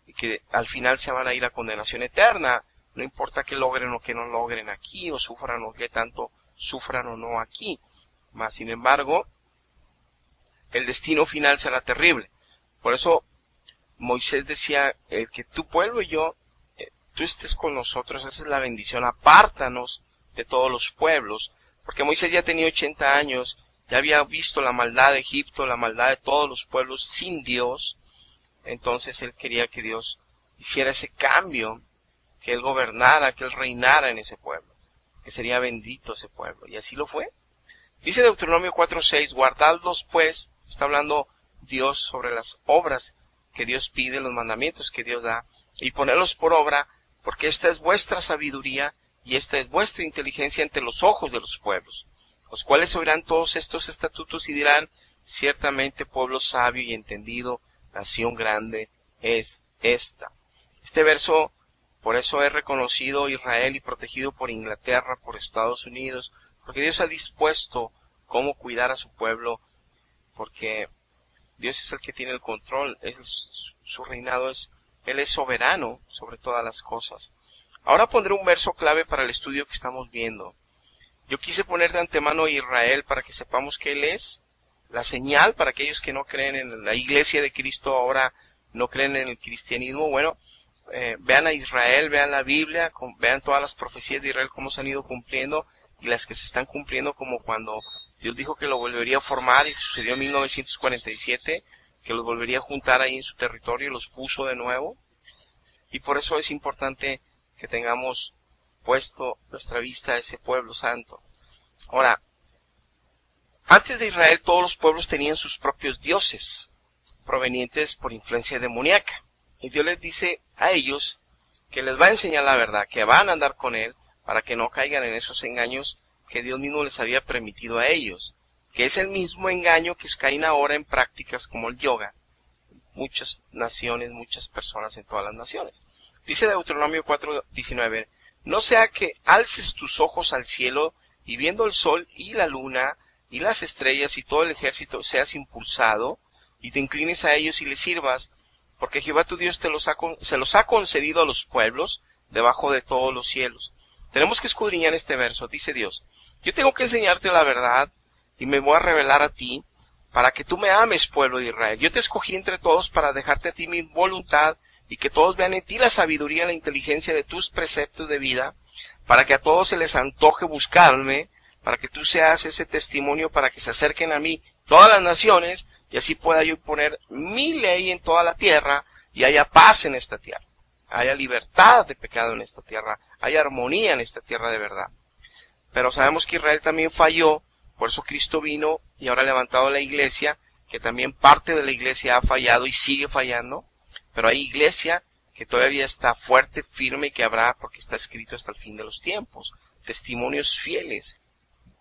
y que al final se van a ir a condenación eterna, no importa que logren o que no logren aquí, o sufran o que tanto sufran o no aquí. Mas, sin embargo, el destino final será terrible. Por eso Moisés decía, el que tu pueblo y yo, tú estés con nosotros, esa es la bendición, apártanos de todos los pueblos, porque Moisés ya tenía 80 años, ya había visto la maldad de Egipto, la maldad de todos los pueblos sin Dios. Entonces él quería que Dios hiciera ese cambio, que él gobernara, que él reinara en ese pueblo, que sería bendito ese pueblo, y así lo fue. Dice Deuteronomio 4:6, guardadlos pues, está hablando Dios sobre las obras que Dios pide, los mandamientos que Dios da, y ponerlos por obra, porque esta es vuestra sabiduría y esta es vuestra inteligencia ante los ojos de los pueblos, los cuales oirán todos estos estatutos y dirán, ciertamente pueblo sabio y entendido, nación grande es esta. Este verso, por eso es reconocido Israel y protegido por Inglaterra, por Estados Unidos, porque Dios ha dispuesto cómo cuidar a su pueblo, porque Dios es el que tiene el control, su reinado Él es soberano sobre todas las cosas. Ahora pondré un verso clave para el estudio que estamos viendo. Yo quise poner de antemano a Israel para que sepamos que Él es la señal para aquellos que no creen en la iglesia de Cristo, ahora no creen en el cristianismo. Bueno, vean a Israel, vean la Biblia, vean todas las profecías de Israel cómo se han ido cumpliendo y las que se están cumpliendo, como cuando Dios dijo que lo volvería a formar y sucedió en 1947, que los volvería a juntar ahí en su territorio y los puso de nuevo. Y por eso es importante que tengamos puesto nuestra vista a ese pueblo santo. Ahora, antes de Israel todos los pueblos tenían sus propios dioses, provenientes por influencia demoníaca. Y Dios les dice a ellos que les va a enseñar la verdad, que van a andar con Él, para que no caigan en esos engaños que Dios mismo les había permitido a ellos, que es el mismo engaño que caen ahora en prácticas como el yoga. Muchas naciones, muchas personas en todas las naciones. Dice Deuteronomio 4:19, no sea que alces tus ojos al cielo y viendo el sol y la luna y las estrellas y todo el ejército seas impulsado y te inclines a ellos y les sirvas, porque Jehová tu Dios se los ha concedido a los pueblos debajo de todos los cielos. Tenemos que escudriñar este verso. Dice Dios, yo tengo que enseñarte la verdad y me voy a revelar a ti para que tú me ames, pueblo de Israel. Yo te escogí entre todos para dejarte a ti mi voluntad y que todos vean en ti la sabiduría y la inteligencia de tus preceptos de vida, para que a todos se les antoje buscarme, para que tú seas ese testimonio para que se acerquen a mí todas las naciones, y así pueda yo poner mi ley en toda la tierra, y haya paz en esta tierra, haya libertad de pecado en esta tierra, haya armonía en esta tierra de verdad. Pero sabemos que Israel también falló, por eso Cristo vino y ahora ha levantado la iglesia, que también parte de la iglesia ha fallado y sigue fallando, pero hay iglesia que todavía está fuerte, firme y que habrá, porque está escrito hasta el fin de los tiempos. Testimonios fieles,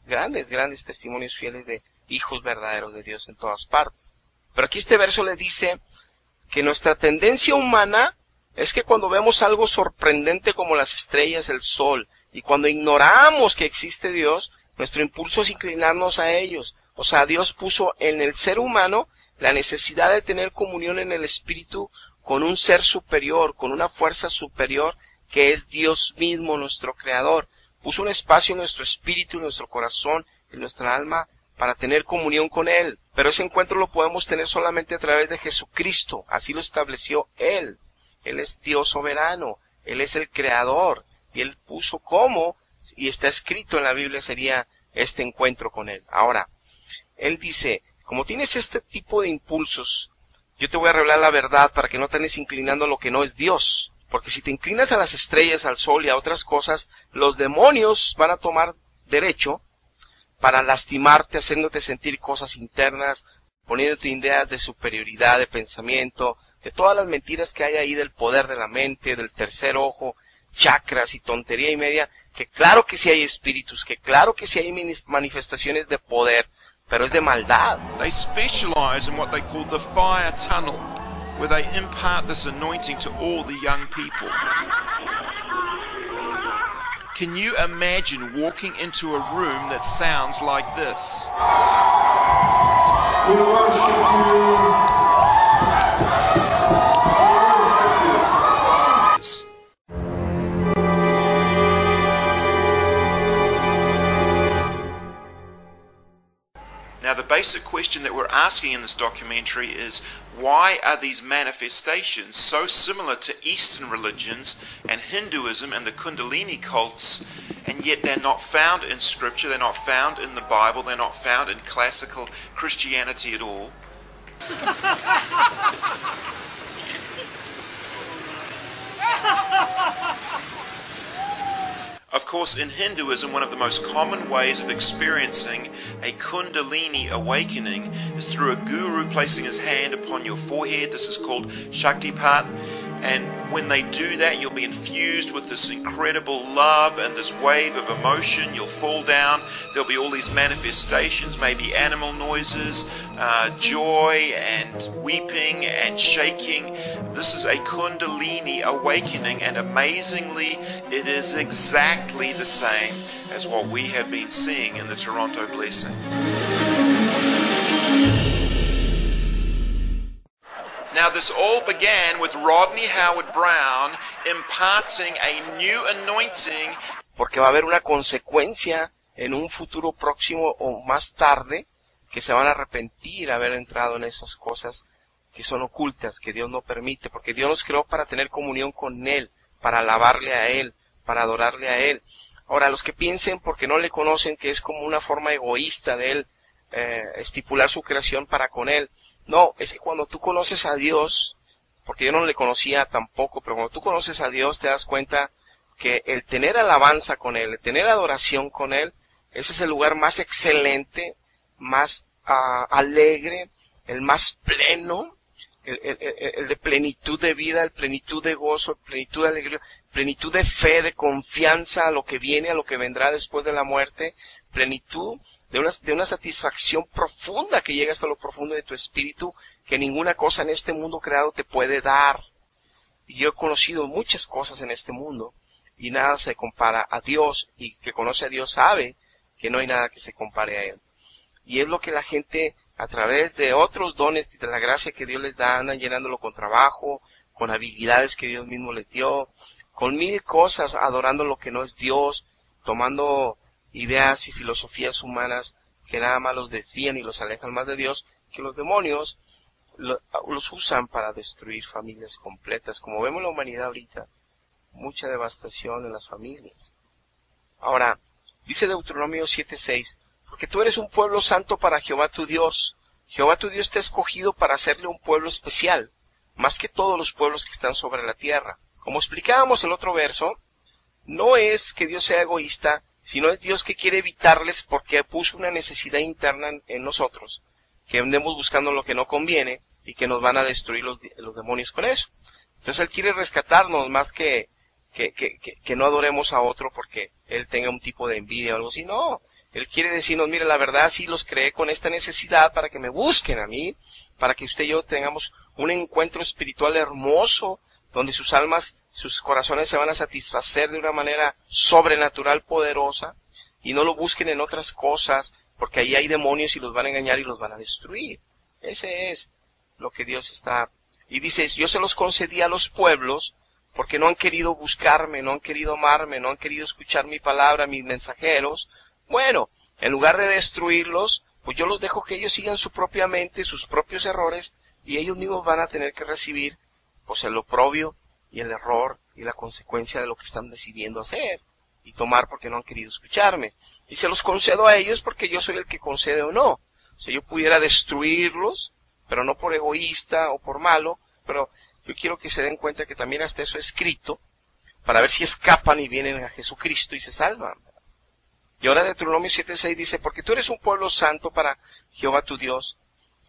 grandes testimonios fieles de hijos verdaderos de Dios en todas partes. Pero aquí este verso le dice que nuestra tendencia humana es que cuando vemos algo sorprendente como las estrellas, el sol, y cuando ignoramos que existe Dios, nuestro impulso es inclinarnos a ellos. O sea, Dios puso en el ser humano la necesidad de tener comunión en el espíritu con un ser superior, con una fuerza superior que es Dios mismo, nuestro creador. Puso un espacio en nuestro espíritu, en nuestro corazón, en nuestra alma, para tener comunión con Él. Pero ese encuentro lo podemos tener solamente a través de Jesucristo. Así lo estableció Él. Él es Dios soberano. Él es el creador. Y Él puso cómo, y está escrito en la Biblia, sería este encuentro con Él. Ahora, Él dice, como tienes este tipo de impulsos, yo te voy a revelar la verdad para que no te andes inclinando a lo que no es Dios. Porque si te inclinas a las estrellas, al sol y a otras cosas, los demonios van a tomar derecho para lastimarte, haciéndote sentir cosas internas, poniéndote ideas de superioridad, de pensamiento, de todas las mentiras que hay ahí del poder de la mente, del tercer ojo, chakras y tontería y media, que claro que sí hay espíritus, que claro que sí hay manifestaciones de poder, pero es de maldad. They specialize in what they call the fire tunnel, where they impart this anointing to all the young people. Can you imagine walking into a room that sounds like this? We worship you. Now, the basic question that we're asking in this documentary is, why are these manifestations so similar to Eastern religions and Hinduism and the Kundalini cults, and yet they're not found in Scripture, they're not found in the Bible, they're not found in classical Christianity at all? Of course, in Hinduism, one of the most common ways of experiencing a Kundalini awakening is through a guru placing his hand upon your forehead. This is called Shaktipat. And when they do that, you'll be infused with this incredible love and this wave of emotion. You'll fall down. There'll be all these manifestations, maybe animal noises, joy and weeping and shaking. This is a Kundalini awakening, and amazingly, it is exactly the same as what we have been seeing in the Toronto Blessing. Now, this all began with Rodney Howard Brown imparting a new anointing. Porque va a haber una consecuencia en un futuro próximo o más tarde, que se van a arrepentir de haber entrado en esas cosas que son ocultas, que Dios no permite, porque Dios nos creó para tener comunión con Él, para alabarle a Él, para adorarle a Él. Ahora, los que piensen, porque no le conocen, que es como una forma egoísta de Él estipular su creación para con Él. No, es que cuando tú conoces a Dios, porque yo no le conocía tampoco, pero cuando tú conoces a Dios te das cuenta que el tener alabanza con Él, el tener adoración con Él, ese es el lugar más excelente, más alegre, el más pleno, el de plenitud de vida, el plenitud de gozo, el plenitud de alegría. plenitud de fe, de confianza a lo que viene, a lo que vendrá después de la muerte, plenitud de una satisfacción profunda que llega hasta lo profundo de tu espíritu, que ninguna cosa en este mundo creado te puede dar. Y yo he conocido muchas cosas en este mundo, y nada se compara a Dios, y que conoce a Dios sabe que no hay nada que se compare a Él. Y es lo que la gente, a través de otros dones y de la gracia que Dios les da, andan llenándolo con trabajo, con habilidades que Dios mismo les dio, con mil cosas, adorando lo que no es Dios, tomando ideas y filosofías humanas que nada más los desvían y los alejan más de Dios, que los demonios los usan para destruir familias completas. Como vemos en la humanidad ahorita, mucha devastación en las familias. Ahora, dice Deuteronomio 7:6, porque tú eres un pueblo santo para Jehová tu Dios. Jehová tu Dios te ha escogido para hacerle un pueblo especial, más que todos los pueblos que están sobre la tierra. Como explicábamos el otro verso, no es que Dios sea egoísta, sino es Dios que quiere evitarles porque puso una necesidad interna en nosotros, que andemos buscando lo que no conviene y que nos van a destruir los demonios con eso. Entonces Él quiere rescatarnos más que no adoremos a otro porque Él tenga un tipo de envidia o algo así. No, Él quiere decirnos, mire, la verdad sí los creé con esta necesidad para que me busquen a mí, para que usted y yo tengamos un encuentro espiritual hermoso, donde sus almas, sus corazones se van a satisfacer de una manera sobrenatural, poderosa, y no lo busquen en otras cosas, porque ahí hay demonios y los van a engañar y los van a destruir. Ese es lo que Dios está. Y dice, yo se los concedí a los pueblos, porque no han querido buscarme, no han querido amarme, no han querido escuchar mi palabra, mis mensajeros. Bueno, en lugar de destruirlos, pues yo los dejo que ellos sigan su propia mente, sus propios errores, y ellos mismos van a tener que recibir pues el oprobio y el error y la consecuencia de lo que están decidiendo hacer y tomar porque no han querido escucharme. Y se los concedo a ellos porque yo soy el que concede o no. O sea, yo pudiera destruirlos, pero no por egoísta o por malo, pero yo quiero que se den cuenta que también hasta eso es escrito para ver si escapan y vienen a Jesucristo y se salvan. Y ahora Deuteronomio 7:6 dice, porque tú eres un pueblo santo para Jehová tu Dios,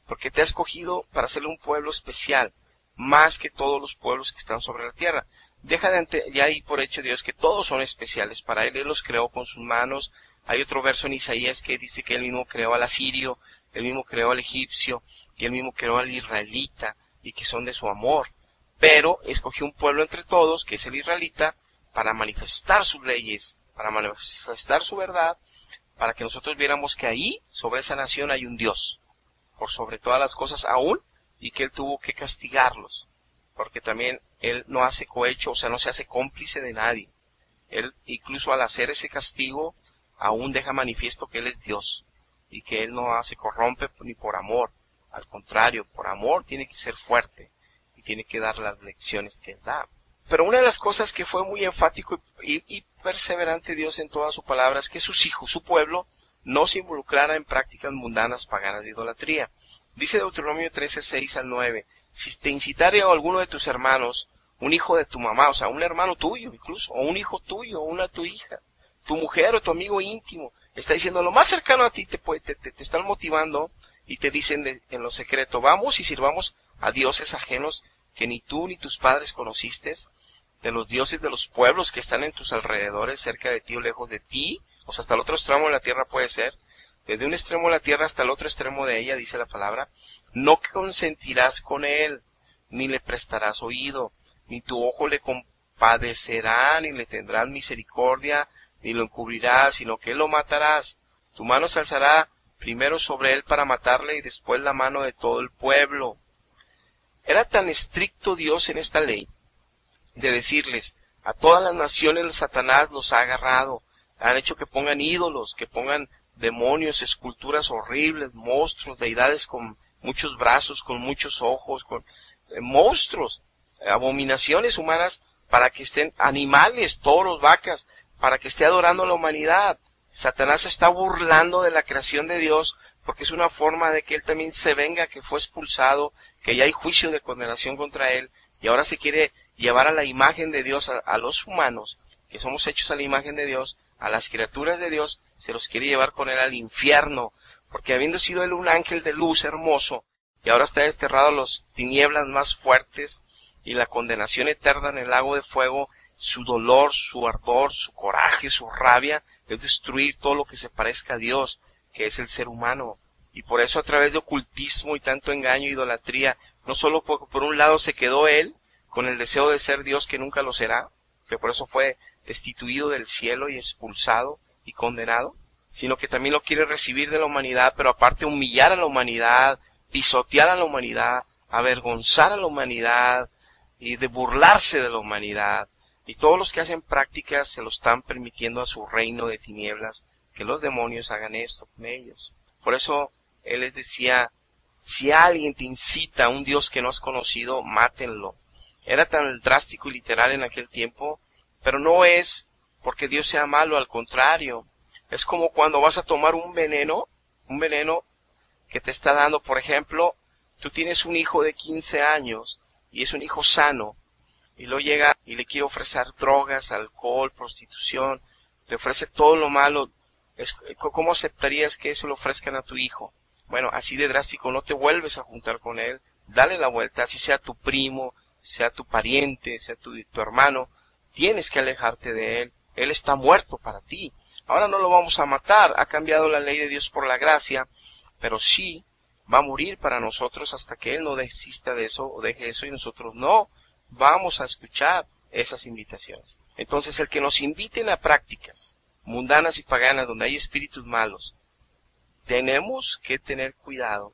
porque te ha escogido para hacerle un pueblo especial, más que todos los pueblos que están sobre la tierra. Deja de ya ahí por hecho Dios que todos son especiales para Él los creó con sus manos. Hay otro verso en Isaías que dice que Él mismo creó al asirio, Él mismo creó al egipcio, y Él mismo creó al israelita, y que son de su amor. Pero escogió un pueblo entre todos, que es el israelita, para manifestar sus leyes, para manifestar su verdad, para que nosotros viéramos que ahí, sobre esa nación, hay un Dios, por sobre todas las cosas aún, y que Él tuvo que castigarlos, porque también Él no hace cohecho, o sea, no se hace cómplice de nadie. Él, incluso al hacer ese castigo, aún deja manifiesto que Él es Dios, y que Él no se corrompe ni por amor, al contrario, por amor tiene que ser fuerte, y tiene que dar las lecciones que Él da. Pero una de las cosas que fue muy enfático y perseverante Dios en todas sus palabras, es que sus hijos, su pueblo, no se involucrara en prácticas mundanas paganas de idolatría. Dice Deuteronomio 13:6-9, si te incitare a alguno de tus hermanos, un hijo de tu mamá, o sea, un hermano tuyo incluso, o un hijo tuyo, o una tu hija, tu mujer o tu amigo íntimo, está diciendo lo más cercano a ti, te están motivando y te dicen en lo secreto, vamos y sirvamos a dioses ajenos que ni tú ni tus padres conociste, de los dioses de los pueblos que están en tus alrededores, cerca de ti o lejos de ti, o sea, hasta el otro extremo de la tierra puede ser, desde un extremo de la tierra hasta el otro extremo de ella, dice la palabra, no consentirás con él, ni le prestarás oído, ni tu ojo le compadecerá, ni le tendrás misericordia, ni lo encubrirás, sino que él lo matarás. Tu mano se alzará primero sobre él para matarle y después la mano de todo el pueblo. Era tan estricto Dios en esta ley, de decirles, a todas las naciones Satanás los ha agarrado, han hecho que pongan ídolos, que pongan demonios, esculturas horribles, monstruos, deidades con muchos brazos, con muchos ojos, con monstruos, abominaciones humanas, para que estén animales, toros, vacas, para que esté adorando a la humanidad. Satanás se está burlando de la creación de Dios, porque es una forma de que él también se venga, que fue expulsado, que ya hay juicio de condenación contra él, y ahora se quiere llevar a la imagen de Dios, a los humanos, que somos hechos a la imagen de Dios, a las criaturas de Dios, se los quiere llevar con él al infierno, porque habiendo sido él un ángel de luz hermoso, y ahora está desterrado a las tinieblas más fuertes, y la condenación eterna en el lago de fuego, su dolor, su ardor, su coraje, su rabia, es destruir todo lo que se parezca a Dios, que es el ser humano. Y por eso a través de ocultismo y tanto engaño e idolatría, no solo por un lado se quedó él con el deseo de ser Dios que nunca lo será, que por eso fue destituido del cielo y expulsado y condenado, sino que también lo quiere recibir de la humanidad, pero aparte humillar a la humanidad, pisotear a la humanidad, avergonzar a la humanidad y de burlarse de la humanidad. Y todos los que hacen prácticas se lo están permitiendo a su reino de tinieblas, que los demonios hagan esto con ellos. Por eso él les decía, si alguien te incita a un Dios que no has conocido, mátenlo. Era tan drástico y literal en aquel tiempo, pero no es porque Dios sea malo, al contrario. Es como cuando vas a tomar un veneno que te está dando, por ejemplo, tú tienes un hijo de 15 años y es un hijo sano, y luego llega y le quiere ofrecer drogas, alcohol, prostitución, le ofrece todo lo malo. ¿Cómo aceptarías que eso le ofrezcan a tu hijo? Bueno, así de drástico, no te vuelves a juntar con él, dale la vuelta, así sea tu primo, sea tu pariente, sea tu hermano, tienes que alejarte de él está muerto para ti. Ahora no lo vamos a matar, ha cambiado la ley de Dios por la gracia, pero sí va a morir para nosotros hasta que él no desista de eso o deje eso, y nosotros no vamos a escuchar esas invitaciones. Entonces el que nos inviten a prácticas mundanas y paganas donde hay espíritus malos, tenemos que tener cuidado,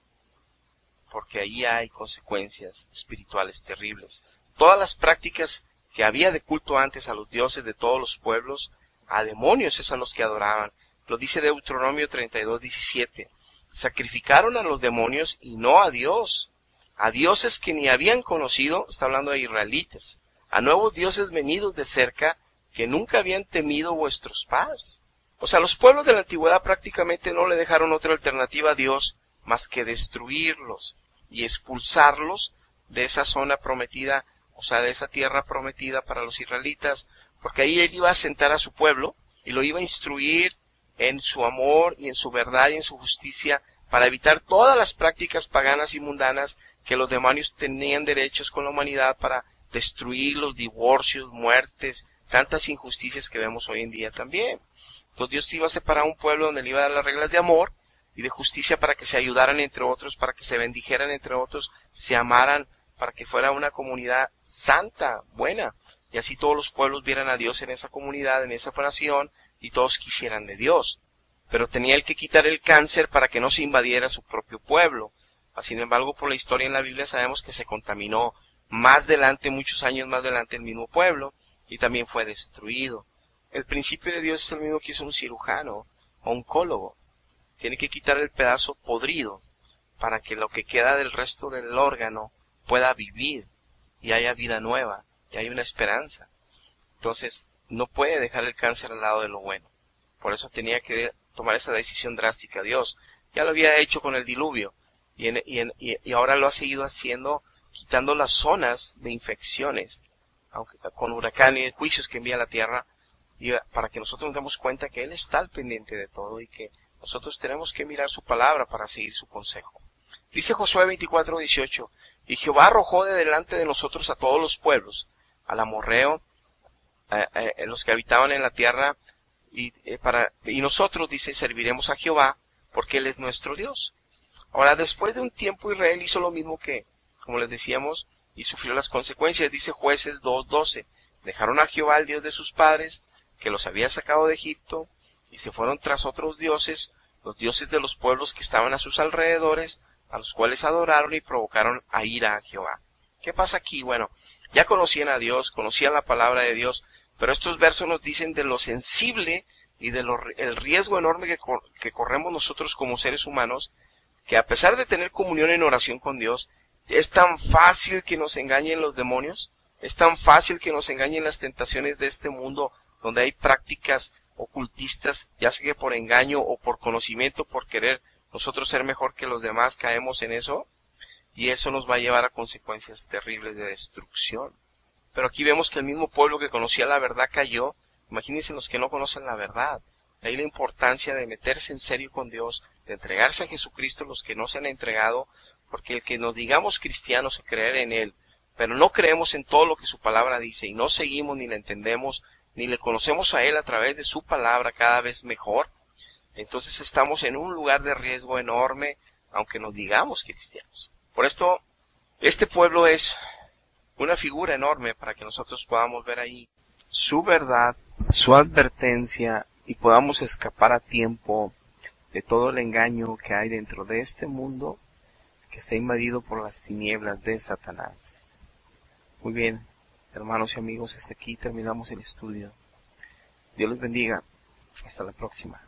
porque ahí hay consecuencias espirituales terribles. Todas las prácticas que había de culto antes a los dioses de todos los pueblos, a demonios es a los que adoraban. Lo dice Deuteronomio 32:17. Sacrificaron a los demonios y no a Dios, a dioses que ni habían conocido, está hablando de israelitas, a nuevos dioses venidos de cerca que nunca habían temido vuestros padres. O sea, los pueblos de la antigüedad prácticamente no le dejaron otra alternativa a Dios más que destruirlos y expulsarlos de esa zona prometida, o sea, de esa tierra prometida para los israelitas, porque ahí él iba a sentar a su pueblo y lo iba a instruir en su amor y en su verdad y en su justicia para evitar todas las prácticas paganas y mundanas que los demonios tenían derechos con la humanidad para destruir los divorcios, muertes, tantas injusticias que vemos hoy en día también. Entonces Dios iba a separar un pueblo donde le iba a dar las reglas de amor y de justicia para que se ayudaran entre otros, para que se bendijeran entre otros, se amaran, para que fuera una comunidad santa, buena, y así todos los pueblos vieran a Dios en esa comunidad, en esa nación, y todos quisieran de Dios. Pero tenía él que quitar el cáncer para que no se invadiera su propio pueblo. Sin embargo, por la historia en la Biblia sabemos que se contaminó más adelante, muchos años más adelante, el mismo pueblo, y también fue destruido. El principio de Dios es el mismo que hizo un cirujano o oncólogo. Tiene que quitar el pedazo podrido para que lo que queda del resto del órgano pueda vivir y haya vida nueva y haya una esperanza. Entonces, no puede dejar el cáncer al lado de lo bueno. Por eso tenía que tomar esa decisión drástica. Dios ya lo había hecho con el diluvio y ahora lo ha seguido haciendo, quitando las zonas de infecciones, aunque con huracanes, juicios que envía la tierra, y para que nosotros nos demos cuenta que Él está al pendiente de todo y que nosotros tenemos que mirar su palabra para seguir su consejo. Dice Josué 24:18, y Jehová arrojó de delante de nosotros a todos los pueblos, al amorreo, los que habitaban en la tierra, y nosotros, dice, serviremos a Jehová, porque Él es nuestro Dios. Ahora, después de un tiempo, Israel hizo lo mismo que, como les decíamos, y sufrió las consecuencias. Dice Jueces 2:12, dejaron a Jehová, el Dios de sus padres, que los había sacado de Egipto, y se fueron tras otros dioses, los dioses de los pueblos que estaban a sus alrededores, a los cuales adoraron y provocaron a ira a Jehová. ¿Qué pasa aquí? Bueno, ya conocían a Dios, conocían la palabra de Dios, pero estos versos nos dicen de lo sensible y el riesgo enorme que corremos nosotros como seres humanos, que a pesar de tener comunión en oración con Dios, es tan fácil que nos engañen los demonios, es tan fácil que nos engañen las tentaciones de este mundo, donde hay prácticas ocultistas, ya sea que por engaño o por conocimiento, por querer nosotros ser mejor que los demás, caemos en eso, y eso nos va a llevar a consecuencias terribles de destrucción. Pero aquí vemos que el mismo pueblo que conocía la verdad cayó. Imagínense los que no conocen la verdad. De ahí la importancia de meterse en serio con Dios, de entregarse a Jesucristo los que no se han entregado, porque el que nos digamos cristianos o creer en Él, pero no creemos en todo lo que su palabra dice y no seguimos ni la entendemos ni le conocemos a Él a través de su palabra cada vez mejor, entonces estamos en un lugar de riesgo enorme, aunque nos digamos cristianos. Por esto, este pueblo es una figura enorme para que nosotros podamos ver ahí su verdad, su advertencia y podamos escapar a tiempo de todo el engaño que hay dentro de este mundo que está invadido por las tinieblas de Satanás. Muy bien, hermanos y amigos, hasta aquí terminamos el estudio. Dios les bendiga. Hasta la próxima.